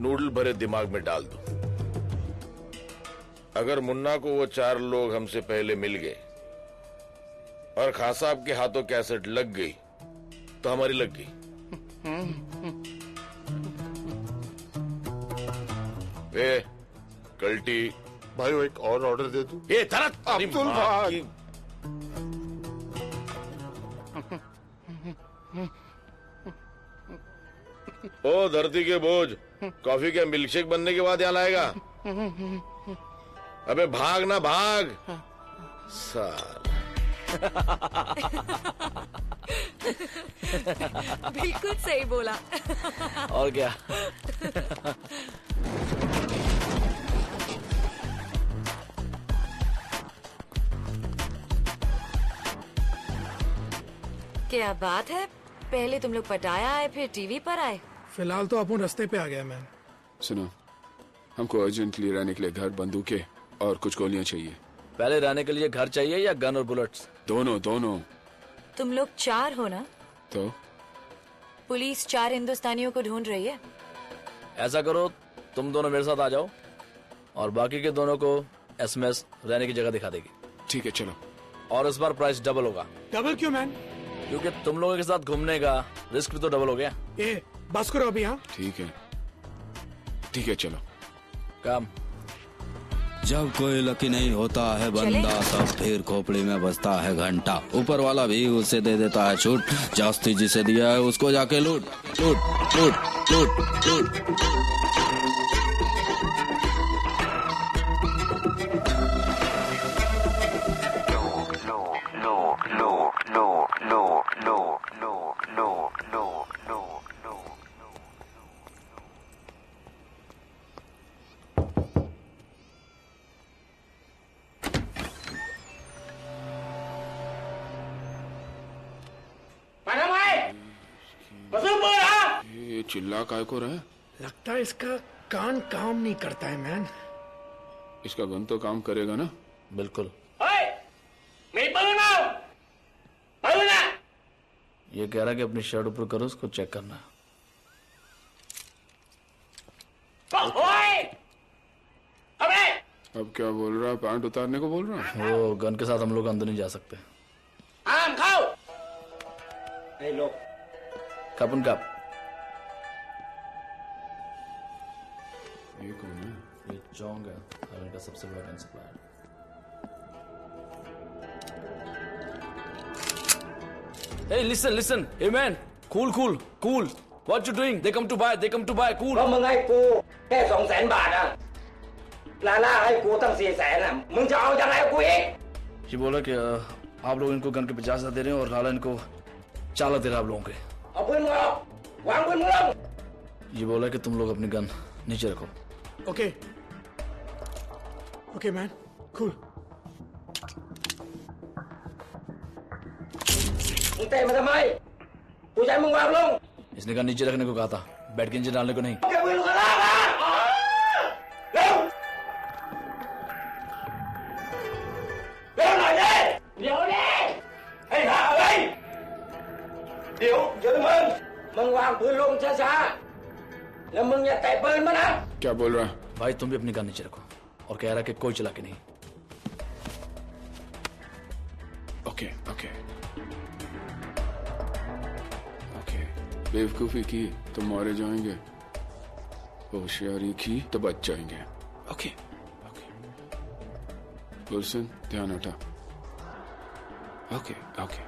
नूडल भरे दिमाग में डाल दो। अगर मुन्ना को वो 4 लोग हमसे पहले मिल गए और खां साहब के हाथों कैसेट लग गई तो हमारी लग गई। ए, कल्टी भाई वो एक और ऑर्डर दे दूं? ये तरत अब्दुल भाई। ओ धरती के बोझ, कॉफी के मिल्कशेक बनने के बाद यहाँ लाएगा? अबे भाग ना भाग साल। बिल्कुल सही बोला। और क्या? क्या बात है, पहले तुम लोग पटाया आए फिर टीवी पर आए। फिलहाल तो अपन रास्ते पे आ गया मैन। सुनो, हमको अर्जेंटली रहने के लिए घर, बंदूकें और कुछ गोलियां चाहिए। पहले रहने के लिए घर चाहिए या गन और बुलेट्स? दोनों दोनों। तुम लोग 4 हो ना? तो पुलिस 4 हिंदुस्तानियों को ढूंढ रही है। ऐसा करो, तुम दोनों मेरे साथ आ जाओ और बाकी के दोनों को एसएमएस रहने की जगह दिखा देगी। ठीक है, चलो। और इस बार प्राइस डबल होगा। डबल क्यों मैन? क्योंकि तुम लोगों के साथ घूमने का रिस्क भी तो डबल हो गया। ए, बस करो अभी। हाँ ठीक है, ठीक है, चलो काम। जब कोई लकी नहीं होता है बंदा, तब फिर खोपड़ी में बजता है घंटा। ऊपर वाला भी उसे दे देता है छूट, जास्ती जिसे दिया है उसको जाके लूट लूट लूट लूट लूट। ये चिल्ला काय को रहा है? लगता है इसका कान काम नहीं करता है मैन। इसका गन तो काम करेगा ना? बिल्कुल। ये कह रहा है कि अपनी शर्ट ऊपर करो, उसको चेक करना है। अब क्या बोल रहा है? पैंट उतारने को बोल रहा है? वो गन के साथ हम लोग अंदर नहीं जा सकते। कप उन कप। ये कौन है? ये चोंग है, थाईलैंड का सबसे बड़ा gun supplier. Hey, listen. Hey man, cool. What you doing? They come to buy. Cool. เพราะมึงให้กูแค่200,000 บาทอะลาล่าให้กูตั้ง400,000อะมึงจะเอายังไงกับกูอีก ये बोला कि आप लोग इनको गन के 50,000 दे रहे हैं और लाला इनको 4 लाख दे रहा है आप लोगों के। เอาปืนมึงออกวางปืนมึงลง ये बोला कि तुम लोग अपनी गन नीचे रखो। Okay okay man, cool. इसने गन नीचे रखने को कहा था, बैठ के नीचे डालने को नहीं। क्या बोल रहा है? भाई तुम भी अपनी गन नीचे रखो, और कह रहा कि कोई चला के नहीं। Okay okay okay. बेवकूफी की तो मारे जाएंगे, होशियारी की तो बच जाएंगे। Okay okay. गुलशन ध्यान हटा। Okay okay.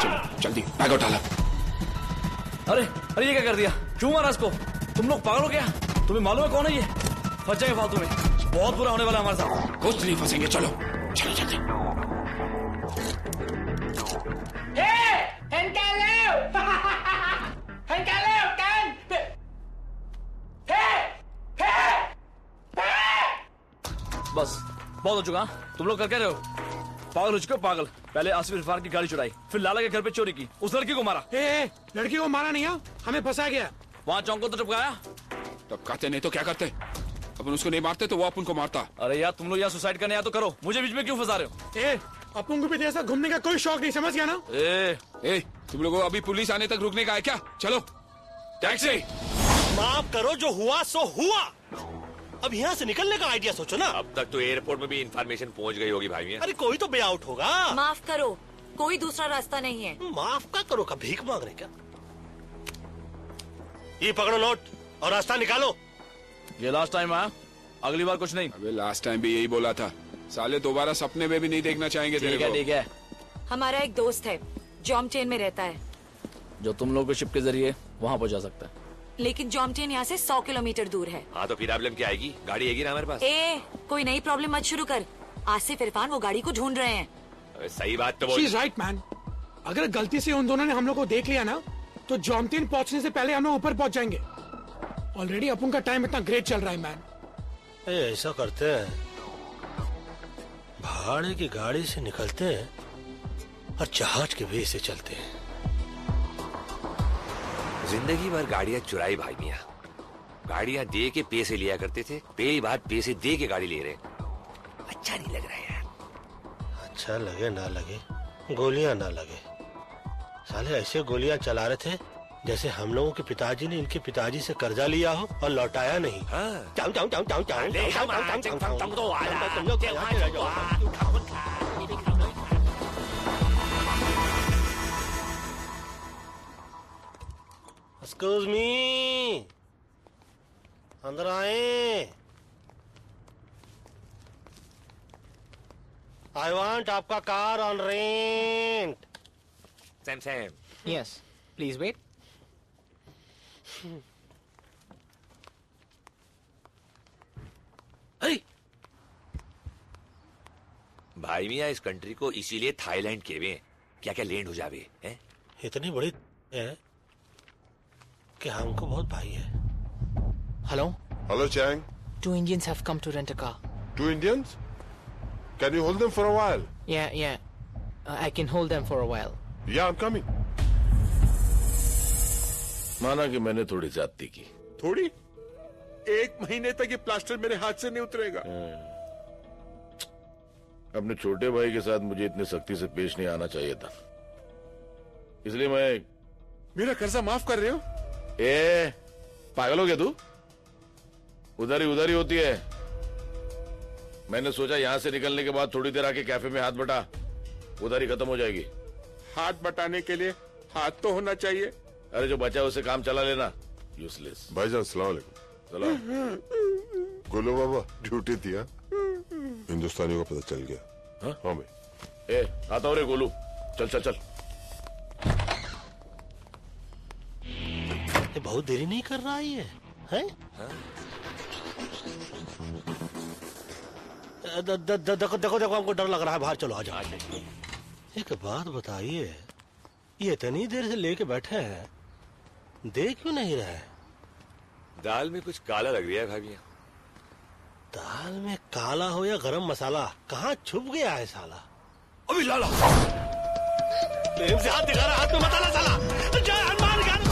चलो जल्दी बैग उठा ला। अरे अरे ये क्या कर दिया? क्यों मारा इसको? तुम लोग पागल हो क्या? तुम्हें मालूम है कौन है ये? फंस जाएंगे फालतू में, बहुत बुरा होने वाला हमारे साथ। कुछ नहीं फंसेंगे, चलो चलो जल्दी। बस बहुत हो चुका। तुम लोग कर क्या रहे हो? पागल हो चुके हो पागल। पहले आसिफ इरफान की गाड़ी चुराई, फिर लाला के घर पे चोरी की, उस लड़की को मारा। लड़की को मारा नहीं है, हमें फंसा गया। वहाँ चौंक को तो टपकाया। टपकाते नहीं तो क्या करते? अपन उसको नहीं मारते तो वो अपन को मारता। अरे यार तुम लोग यहाँ सुसाइड करने आया तो करो, मुझे बीच में क्यों फंसा रहे हो? अपन को भी ऐसा घूमने का कोई शौक नहीं, समझ गया ना? तुम लोगों को अभी पुलिस आने तक रुकने का है क्या? चलो टैक्सी। माफ करो, जो हुआ सो हुआ। अब यहाँ से निकलने का आइडिया सोचो ना। अब तक तो एयरपोर्ट में भी इंफॉर्मेशन पहुंच गई होगी भाई। अरे कोई तो बे आउट होगा। माफ करो, कोई दूसरा रास्ता नहीं है। माफ का करो का भीख मांग रहे क्या? ये पकड़ो नोट और रास्ता निकालो। ये लास्ट टाइम है, अगली बार कुछ नहीं। अबे लास्ट टाइम भी यही बोला था, साले दोबारा सपने में भी नहीं देखना चाहेंगे तेरे को। ठीक है। हमारा एक दोस्त है, जॉमटेन में रहता है, जो तुम लोग के शिप के जरिए वहाँ पहुँचा सकता है। लेकिन जॉमटेन यहाँ से 100 किलोमीटर दूर है। हाँ तो फिर प्रॉब्लम क्या आएगी? गाड़ी आएगी ना हमारे पास। कोई नई प्रॉब्लम मत शुरू कर। आसिफ इरफान वो गाड़ी को ढूंढ रहे हैं। सही बात तो बोल। She's right, man. अगर गलती से उन दोनों ने हम लोग को देख लिया ना, तो जॉमटेन पहुंचने से पहले हम लोग ऊपर पहुंच जाएंगे। ऑलरेडी अपन का टाइम इतना ग्रेट चल रहा है मैन। ऐसा करते हैं, भाड़े की गाड़ी से निकलते हैं और जहाज के वे से चलते हैं। जिंदगी भर गाड़ियां चुराई भाई मियां। गाड़ियां दे के पैसे लिया करते थे, पहली बार पैसे दे के गाड़ी ले रहे। अच्छा नहीं लग रहा है यार। अच्छा लगे ना लगे, गोलियां ना लगे, साले ऐसे गोलियां चला रहे थे जैसे हम लोगों के पिताजी ने इनके पिताजी से कर्जा लिया हो और लौटाया नहीं। एक्सक्यूज मी, अंदर आए। आई वांट आपका car on rent. Sam. Yes, please wait. अरे भाई मियाँ, इस कंट्री को इसीलिए थाईलैंड कहवे हैं। क्या क्या लैंड हो जावे हैं? इतनी बड़ी है कि हमको बहुत भाई है। Hello? Hello, Chang. 2 Indians have come to rent a car. 2 Indians? Can you hold them for a while? Yeah. I can hold them for a while. Yeah, I'm coming. माना कि मैंने थोड़ी ज्यादती की। थोड़ी? 1 महीने तक ये प्लास्टर मेरे हाथ से नहीं उतरेगा। अपने छोटे भाई के साथ मुझे इतनी सख्ती से पेश नहीं आना चाहिए था, इसलिए मैं। मेरा कर्जा माफ कर रहे हो? पागल हो गया तू? उधारी होती है। मैंने सोचा यहां से निकलने के बाद थोड़ी देर आके कैफे में हाथ बटा, उधारी खत्म हो जाएगी। हाथ बटाने के लिए हाथ तो होना चाहिए। अरे जो बचा उसे काम चला लेना, यूजलेस। भाईजान सलाम अलैकुम। गोलो बाबा ड्यूटी थी। हिंदुस्तानियों को पता चल गया। हाँ भाई। आता हो रे गोलू, चल। ये बहुत देरी नहीं कर रहा है? देखो हमको डर लग रहा है, बाहर चलो आ जाओ। एक बात बताइए, ये इतनी देर से लेके बैठे हैं, दे क्यों नहीं रहा है? दाल में कुछ काला लग रहा है भाभी। दाल में काला हो या गरम मसाला, कहाँ छुप गया है साला? अभी लाला प्रेम से हाथ दिखा रहा, हाथ में मत आना साला। जय हनुमान ज्ञान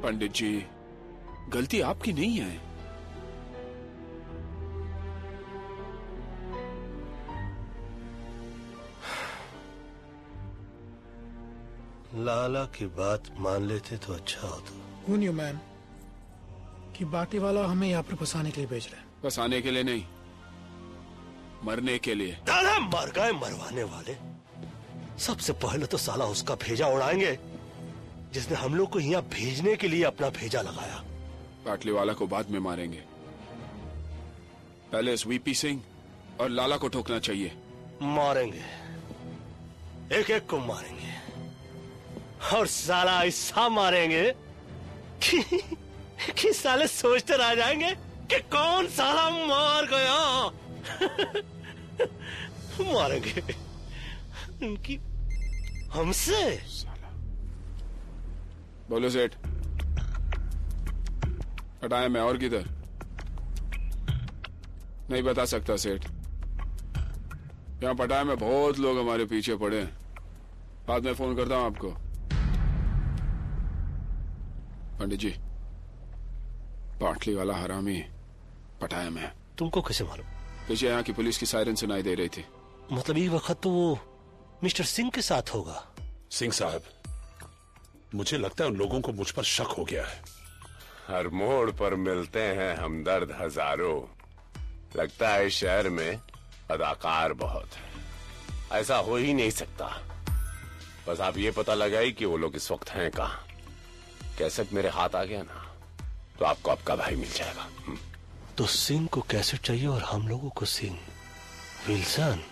पंडित जी, गलती आपकी नहीं है। लाला की बात मान लेते तो अच्छा होता। Who knew, man, कि बाटी वाला हमें यहाँ पर फंसाने के लिए भेज रहे हैं? फंसाने के लिए नहीं, मरने के लिए। दादा मर गए मरवाने वाले। सबसे पहले तो साला उसका भेजा उड़ाएंगे जिसने हम लोग को यहाँ भेजने के लिए अपना भेजा लगाया। पाटली वाला को बाद में मारेंगे, पहले इस वीपी सिंह और लाला को ठोकना चाहिए। मारेंगे, एक एक को मारेंगे और साला ऐसा मारेंगे कि साले सोचते रह जाएंगे कि कौन साला मार गया। मारेंगे उनकी हमसे। बोलो सेठ, हटाया मैं और किधर? नहीं बता सकता सेठ, यहाँ पटाया में बहुत लोग हमारे पीछे पड़े हैं। बाद में फोन करता हूँ आपको। पंडित जी, पाटली वाला हरामी पटाया में। तुमको कैसे मालूम? पीछे यहाँ की पुलिस की सायरन सुनाई दे रही थी। मतलब ये वक्त तो वो मिस्टर सिंह के साथ होगा। सिंह साहब, मुझे लगता है उन लोगों को मुझ पर शक हो गया है। हर मोड़ पर मिलते हैं हमदर्द हजारों। लगता है इस शहर में अदाकार बहुत है। ऐसा हो ही नहीं सकता। बस आप ये पता लगाई कि वो लोग इस वक्त हैं कहाँ। कैसेट मेरे हाथ आ गया ना, तो आपको आपका भाई मिल जाएगा। तो सिंह को कैसेट चाहिए और हम लोगों को सिंह। विल्सन,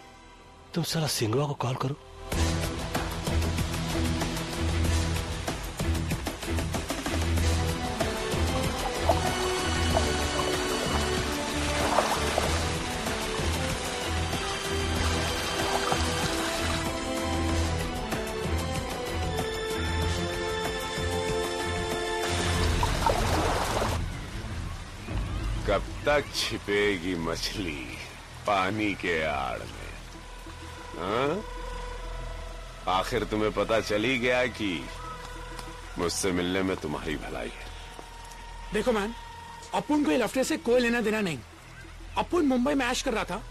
तुम साला सिंगवा को कॉल करो। कब तक छिपेगी मछली पानी के आड़ में? हाँ? आखिर तुम्हें पता चल ही गया कि मुझसे मिलने में तुम्हारी भलाई है। देखो मैन, अपुन को ये लफड़े से कोई लेना देना नहीं। अपुन मुंबई में ऐश कर रहा था,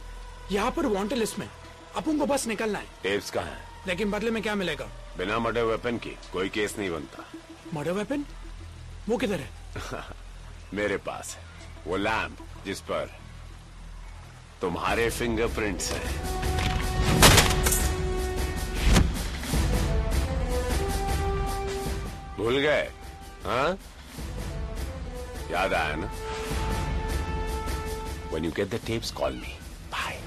यहाँ पर वांटेड लिस्ट में। अपुन को बस निकलना है। टेप्स कहाँ है? लेकिन बदले में क्या मिलेगा? बिना मर्डर वेपन की कोई केस नहीं बनता। Murder weapon? वो किधर है? मेरे पास है वो लैम्प जिस पर तुम्हारे फिंगरप्रिंट्स हैं। भूल गए? हाँ, याद आया ना? When you get the tapes, call me. Bye.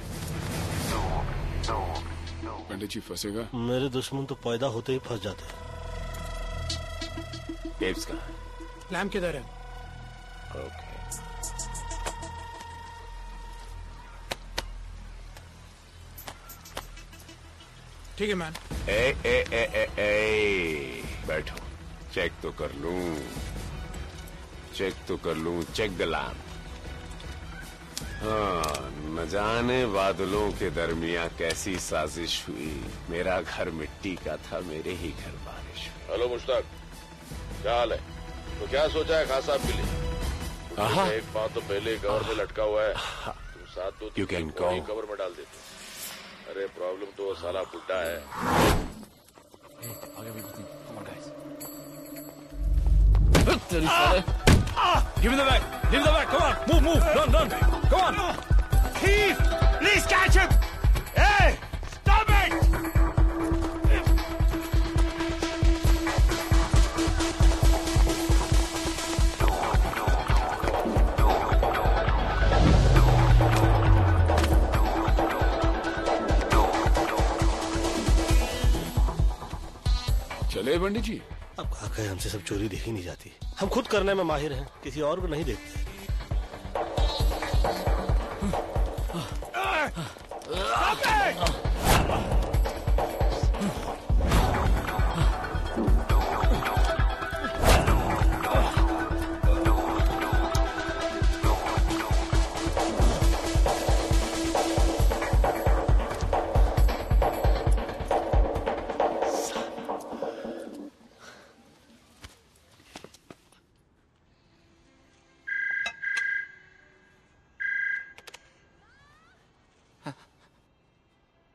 पंडित जी फंसेगा? मेरे दुश्मन तो पैदा होते ही फंस जाते हैं। टेप्स कहाँ? लैम्प किधर है? ओके। ठीक है मैन। बैठो, चेक तो कर लूं, चेक द लैम्प। हाँ, न जाने बादलों के दरमियां कैसी साजिश हुई। मेरा घर मिट्टी का था, मेरे ही घर बारिश हुई। हेलो मुश्ताक, क्या हाल है? तो क्या सोचा है खास साहब के लिए? एक बात तो पहले कवर में लटका हुआ है, तुम साथ दो कवर में डाल देते। अरे प्रॉब्लम तो वो साला बुड्ढा है। Give me the bag, come on, move, run, come on. Thief, please catch him. Hey, stop it. चले पंडित जी। अब कहा कहे हमसे सब चोरी देखी नहीं जाती। हम खुद करने में माहिर हैं, किसी और को नहीं देखते।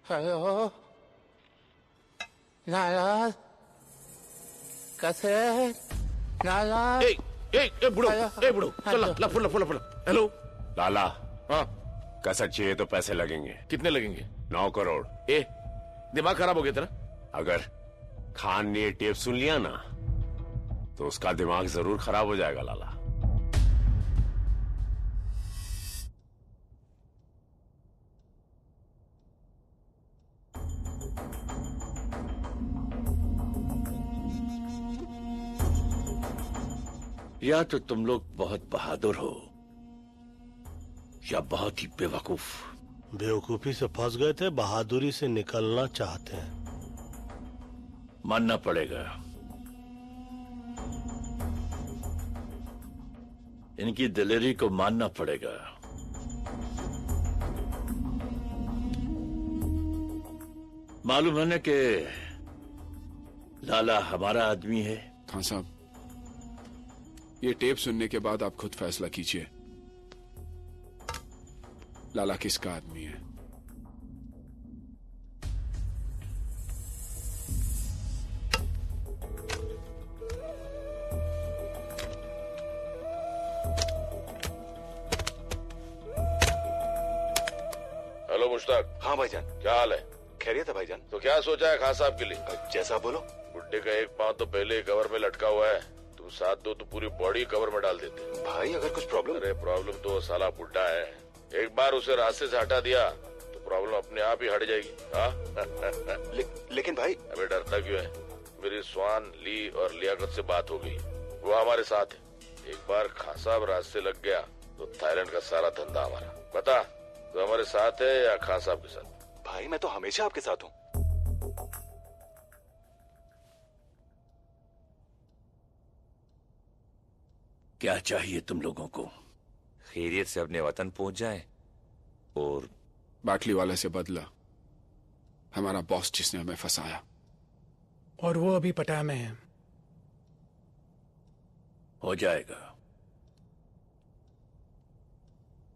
हेलो नाला कैसे नाला? बुढ़ो चल ला फुला हेलो लाला। हाँ, कैसेट चाहिए तो पैसे लगेंगे। कितने लगेंगे? 9 करोड़। दिमाग खराब हो गया तेरा? अगर खान ने ये टेप सुन लिया ना तो उसका दिमाग जरूर खराब हो जाएगा लाला। या तो तुम लोग बहुत बहादुर हो या बहुत ही बेवकूफ। बेवकूफी से फंस गए थे, बहादुरी से निकलना चाहते हैं। मानना पड़ेगा, इनकी दिलेरी को मानना पड़ेगा। मालूम है ना कि लाला हमारा आदमी है। खान साहब, ये टेप सुनने के बाद आप खुद फैसला कीजिए, लाला किसका आदमी है। हेलो मुश्ताक। हाँ भाईजान। क्या हाल है? खैरियत है भाईजान। तो क्या सोचा है खास साहब के लिए? जैसा बोलो। बुड्ढे का एक पांव तो पहले कवर में लटका हुआ है, तुम साथ दो तो पूरी बॉडी कवर में डाल देते। भाई अगर कुछ प्रॉब्लम? अरे प्रॉब्लम तो साला बुड्ढा है, एक बार उसे रास्ते से हटा दिया तो प्रॉब्लम अपने आप ही हट जाएगी। लेकिन भाई। अबे डरता क्यों है? मेरी स्वान, ली और लियाकत से बात हो गई, वो हमारे साथ है। एक बार खान साहब रास्ते लग गया तो थाईलैंड का सारा धंधा हमारा। बता, तो हमारे साथ है या खान साहब के साथ? भाई मैं तो हमेशा आपके साथ हूँ। क्या चाहिए तुम लोगों को? खैरियत से अपने वतन पहुंच जाए और बाटली वाले से बदला, हमारा बॉस जिसने हमें फंसाया। और वो अभी पटाया में है। हो जाएगा,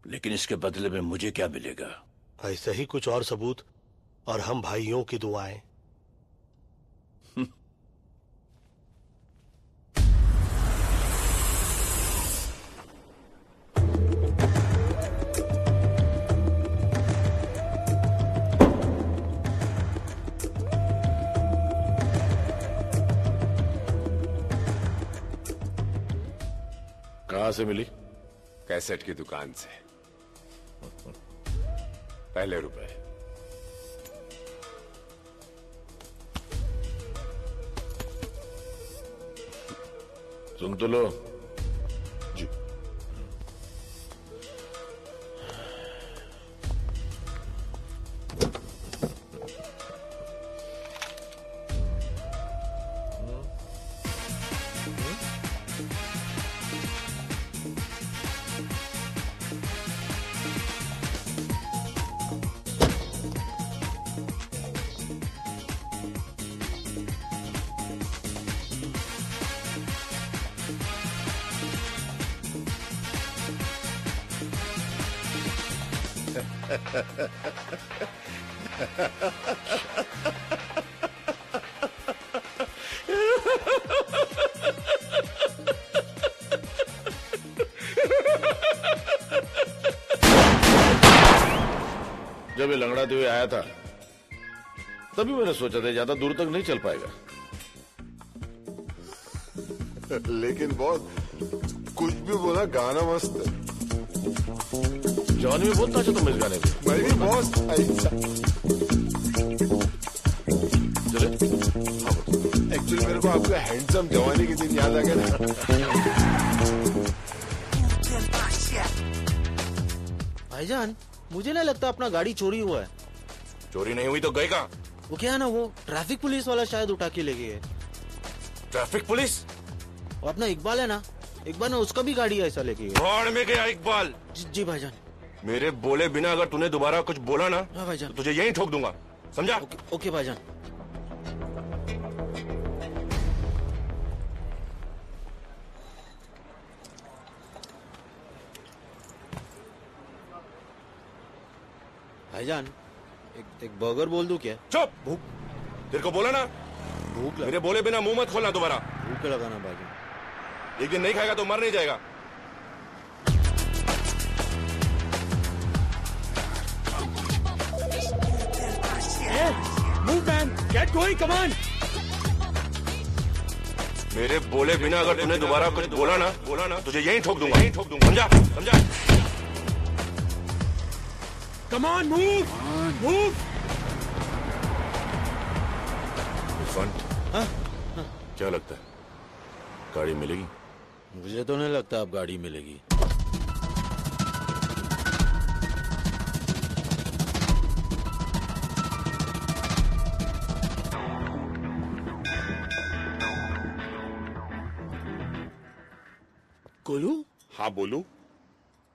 लेकिन इसके बदले में मुझे क्या मिलेगा? ऐसे ही कुछ और सबूत और हम भाइयों की दुआएं। कहाँ से मिली? कैसेट की दुकान से। पहले रुपए। सुन तो लो। जी। जब ये लंगड़ाते हुए आया था तभी मैंने सोचा था ज्यादा दूर तक नहीं चल पाएगा। लेकिन बॉस कुछ भी बोला, गाना मस्त है। जॉनी भी बहुत नाचा तुम इस गाने पे। मैं भी बॉस। चले। एक्चुअली मेरे को आपका हैंडसम जवानी के दिन याद आ गया ना। भाईजान मुझे नहीं लगता अपना गाड़ी चोरी हुआ है। चोरी नहीं हुई तो गए कहाँ? वो क्या है ना, वो ट्रैफिक पुलिस वाला शायद उठा के ले गए। Traffic police? वो अपना इकबाल है ना, इकबाल ना उसका भी गाड़ी ऐसा लेके गए। भाड़ में गया इकबाल। जी भाईजान। मेरे बोले बिना अगर तूने दोबारा कुछ बोला ना, हाँ भाईजान, तो तुझे यहीं ठोक दूंगा, समझा? ओके भाईजान। भाईजान एक बर्गर बोल दूं क्या? चुप। भूख तेरे को बोला ना, भूख मेरे बोले बिना मुंह मत खोलना दोबारा। भूख लगाना भाईजान। एक दिन नहीं खाएगा तो मर नहीं जाएगा। Move man, get going, come on. मेरे बोले बिना अगर तूने दोबारा कुछ बोला ना, तुझे यहीं ठोक दूंगा, समझा? समझा? Come on, move, move. क्या लगता है गाड़ी मिलेगी? मुझे तो नहीं लगता अब गाड़ी मिलेगी। गोलू? हाँ बोलू।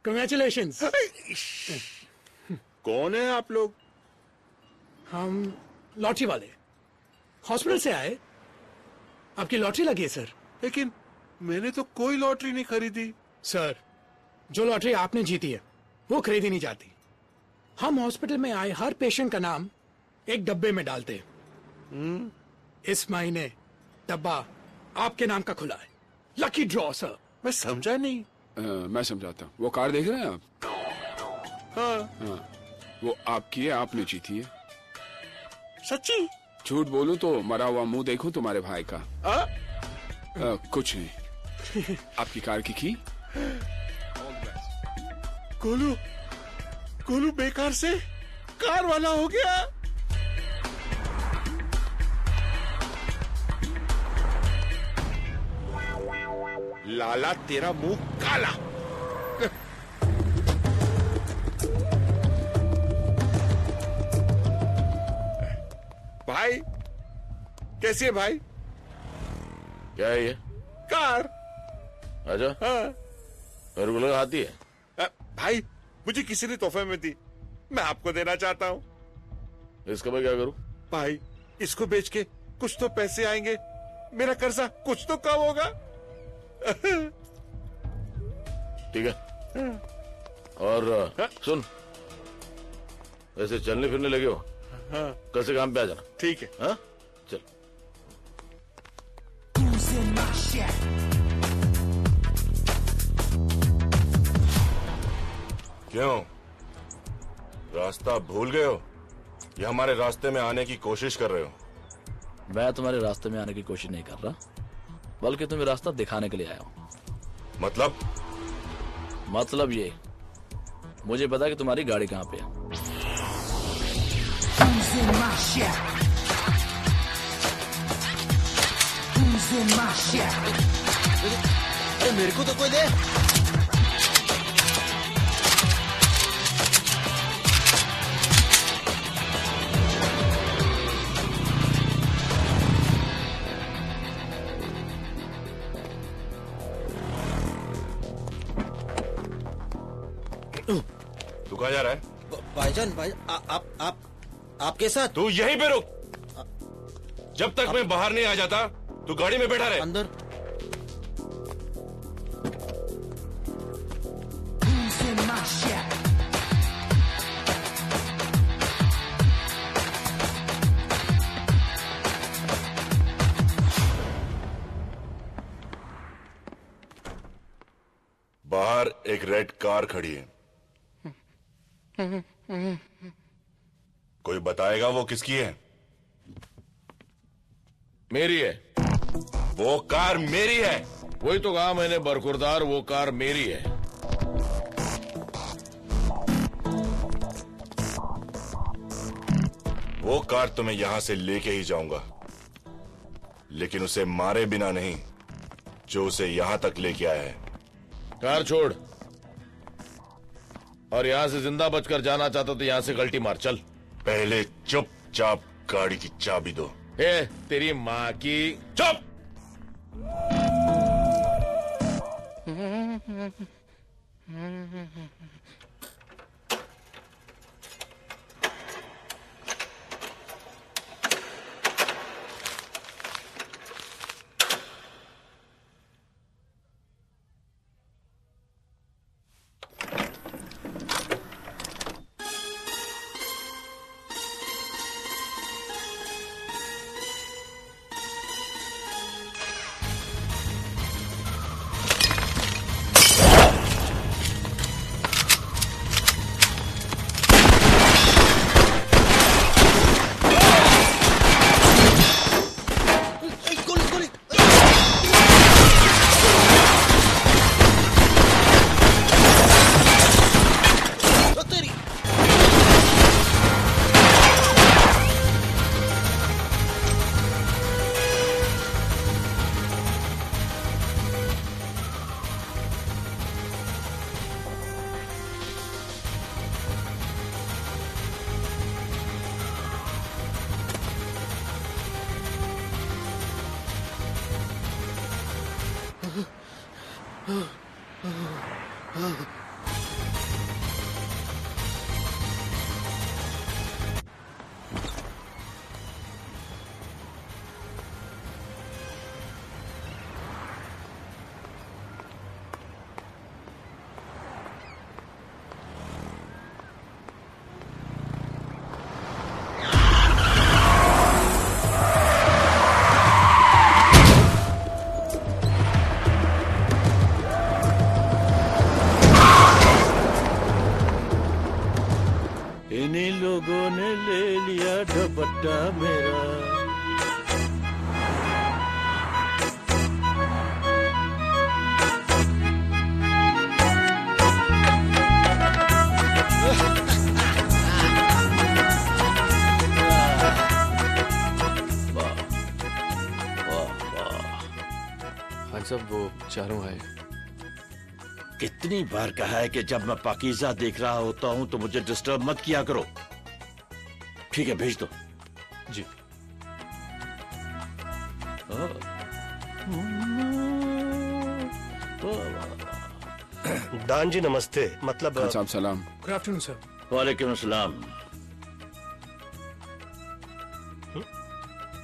Congratulations. कौन है आप लोग? हम लॉटरी वाले, हॉस्पिटल से आए। आपकी लॉटरी लगी है सर। लेकिन मैंने तो कोई लॉटरी नहीं खरीदी। सर, जो लॉटरी आपने जीती है वो खरीदी नहीं जाती। हम हॉस्पिटल में आए हर पेशेंट का नाम एक डब्बे में डालते हैं। इस महीने डब्बा आपके नाम का खुला है। Lucky draw sir. मैं समझा नहीं। मैं समझाता हूँ। वो कार देख रहे हैं आप? हाँ। वो आपकी है, आपने जीती है। सच्ची? झूठ बोलूं तो मरा हुआ मुंह देखूं तुम्हारे भाई का। कुछ नहीं, आपकी कार की गोलू गोलू बेकार से कार वाला हो गया। लाला तेरा मुंह काला। भाई कैसी है भाई? क्या है ये? कार। अच्छा हाँ। मेरे को लगा आती है। भाई मुझे किसी ने तोहफे में दी, मैं आपको देना चाहता हूँ। इसका मैं क्या करूं? भाई इसको बेच के कुछ तो पैसे आएंगे, मेरा कर्जा कुछ तो कम होगा। ठीक है। और सुन, ऐसे चलने फिरने लगे हो, कल से काम पे आ जाना। ठीक है। हाँ चल। क्यों, रास्ता भूल गए हो या हमारे रास्ते में आने की कोशिश कर रहे हो? मैं तुम्हारे रास्ते में आने की कोशिश नहीं कर रहा, बल्कि तुम्हें रास्ता दिखाने के लिए आया हूं। मतलब ये, मुझे पता है कि तुम्हारी गाड़ी कहां पे है। अरे मेरे को तो कोई दे। तू कहाँ जा रहा है? भाईजान भाई आपके साथ। तू यहीं पे रुक, जब तक मैं बाहर नहीं आ जाता तू गाड़ी में बैठा रहे। अंदर। बाहर एक रेड कार खड़ी है, कोई बताएगा वो किसकी है? मेरी है। वो कार मेरी है। वही तो कहा मैंने बरखुरदार, वो कार मेरी है। वो कार तो मैं यहां से लेके ही जाऊंगा, लेकिन उसे मारे बिना नहीं जो उसे यहां तक लेके आया है। कार छोड़, और यहां से जिंदा बचकर जाना चाहता तो यहां से गलती मार। चल। पहले चुपचाप गाड़ी की चाबी दो। ए, तेरी माँ की। चुप। खान साहब वो चारों आए। कितनी बार कहा है कि जब मैं पाकीज़ा देख रहा होता हूं तो मुझे डिस्टर्ब मत किया करो। ठीक है, भेज दो। जी। डान जी नमस्ते। मतलब खान साहब सलाम। Good afternoon sir. वालेकुम सलाम।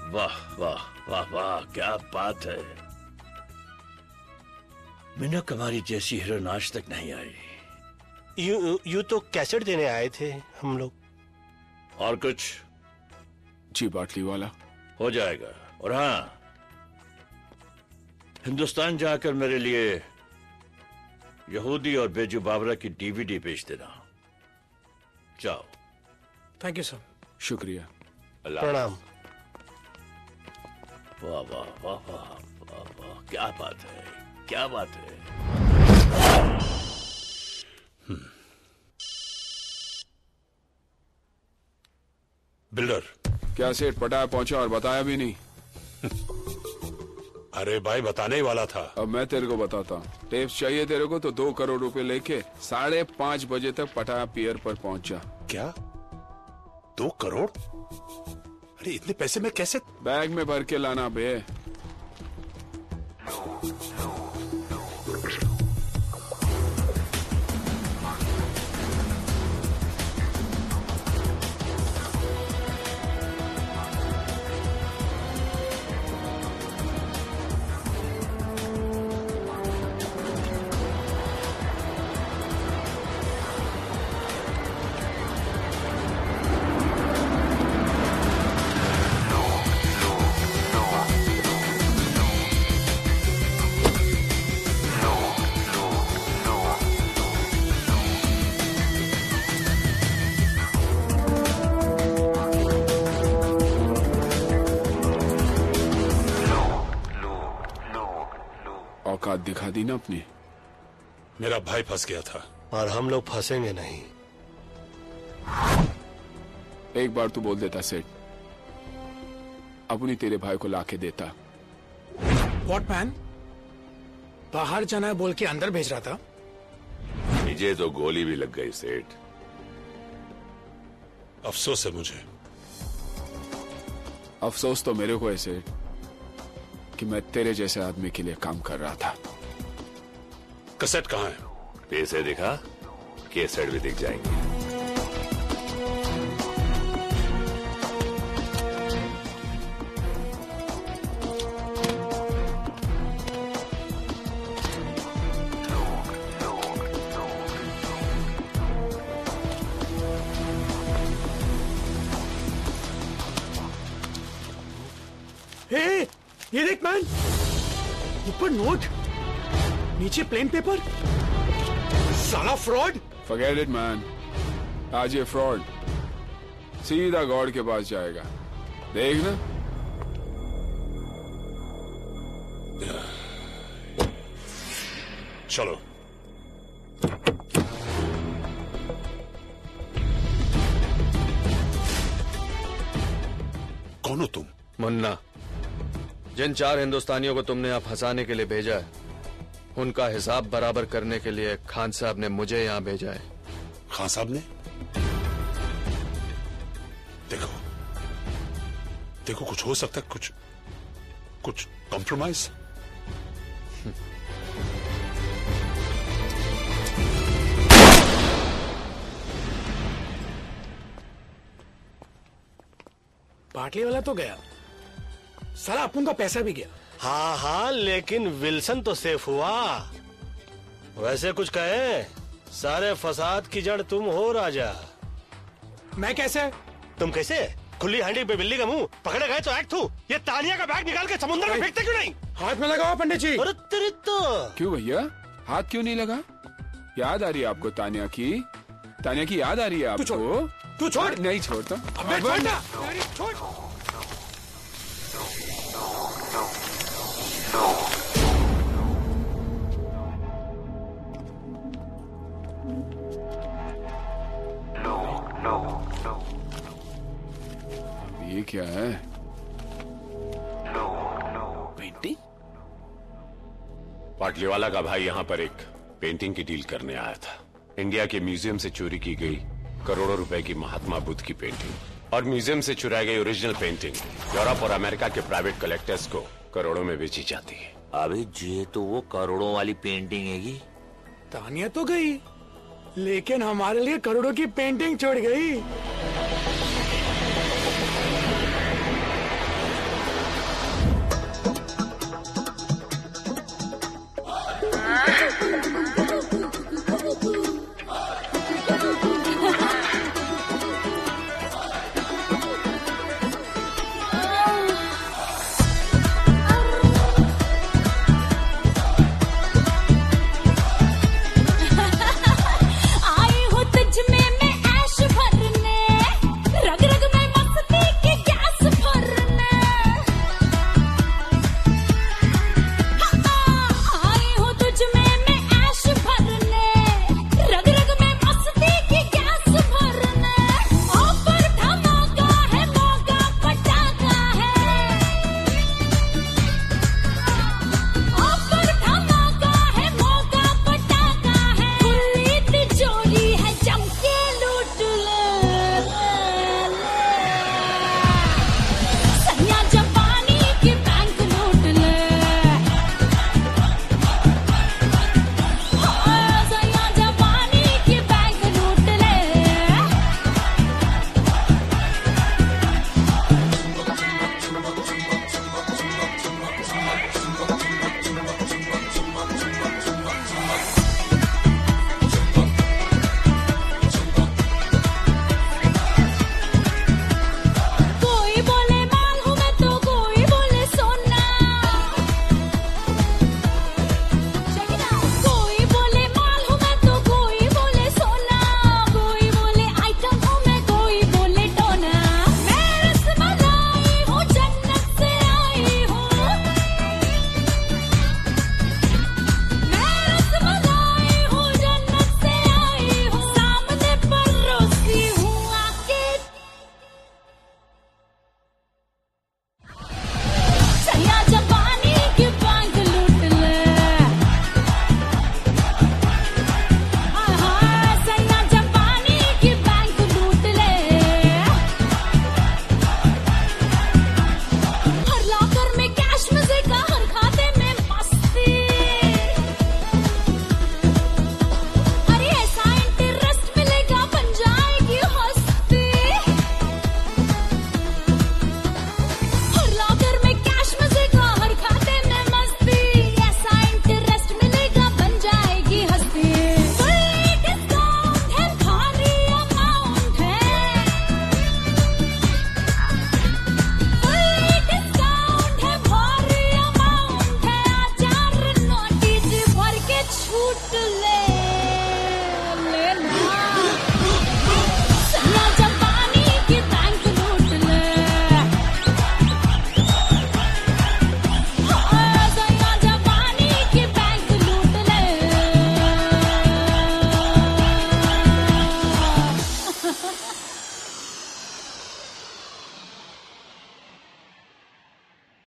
वाह वाह वाह वाह, क्या बात है। मीना कुमारी जैसी हीरोइन आज तक नहीं आई। यू तो कैसेट देने आए थे हम लोग। और कुछ? जी बाटली वाला हो जाएगा। और हाँ, हिंदुस्तान जाकर मेरे लिए यहूदी और बेजू बाबरा की डीवीडी भेज देना। जाओ। Thank you sir. शुक्रिया। प्रणाम। वाह वाह वाह वाह वाह वाह, क्या बात है, क्या बात है। बिल्डर। क्या सेठ पटाया पहुंचा और बताया भी नहीं? अरे भाई, बताने ही वाला था। अब मैं तेरे को बताता हूँ। टेप्स चाहिए तेरे को तो 2 करोड़ रुपए लेके 5:30 बजे तक पटाया पियर पर पहुंच जा। क्या 2 करोड़? अरे इतने पैसे में कैसे? बैग में भर के लाना बे। औकात दिखा दी ना अपनी। मेरा भाई फंस गया था और हम लोग फंसेंगे नहीं। एक बार तू बोल देता सेठ, अपनी तेरे भाई को लाके देता। What man? बाहर जाना है बोल के अंदर भेज रहा था। मुझे तो गोली भी लग गई सेठ। अफसोस है मुझे। अफसोस तो मेरे को है सेठ कि मैं तेरे जैसे आदमी के लिए काम कर रहा था। कैसेट कहाँ है? पैसे दिखा, कैसेट भी दिख जाएंगे। हे, ये देख मैन, ऊपर नोट, नीचे प्लेन पेपर। साला फ्रॉड। फॉरगेट इट मैन, आज ये फ्रॉड सीधा गॉड के पास जाएगा, देखना। चलो। कौन हो तुम? मुन्ना। जिन 4 हिंदुस्तानियों को तुमने यहाँ फंसाने के लिए भेजा है, उनका हिसाब बराबर करने के लिए खान साहब ने मुझे यहाँ भेजा है। खान साहब ने? देखो देखो, कुछ हो सकता है, कुछ कॉम्प्रोमाइज। बाटली वाला तो गया, साला अपन का पैसा भी गया। हाँ हाँ, लेकिन विल्सन तो सेफ हुआ। वैसे कुछ कहे, सारे फसाद की जड़ तुम हो राजा। मैं कैसे? तुम कैसे? खुली हांडी पे बिल्ली का मुंह, पकड़े गए तो एक्ट हूँ। ये तानिया का बैग निकाल के समुद्र में फेंकते क्यों नहीं? हाथ में लगाओ पंडित जी। अरे तेरी तो। क्यों भैया, हाथ क्यों नहीं लगा? याद आ रही है आपको तानिया की? तानिया की याद आ रही है आपको? तू छोड़। नहीं छोड़ता। अबे छोड़ ना। छोड़। ये क्या है? पेंटिंग? पाटलीवाला का भाई यहाँ पर एक पेंटिंग की डील करने आया था। इंडिया के म्यूजियम से चोरी की गई करोड़ों रुपए की महात्मा बुद्ध की पेंटिंग और म्यूजियम से चुराई गई ओरिजिनल पेंटिंग यूरोप और अमेरिका के प्राइवेट कलेक्टर्स को करोड़ों में बेची जाती है। अबे ये तो वो करोड़ों वाली पेंटिंग हैगी। तानिया तो गई, लेकिन हमारे लिए करोड़ों की पेंटिंग छोड़ गई।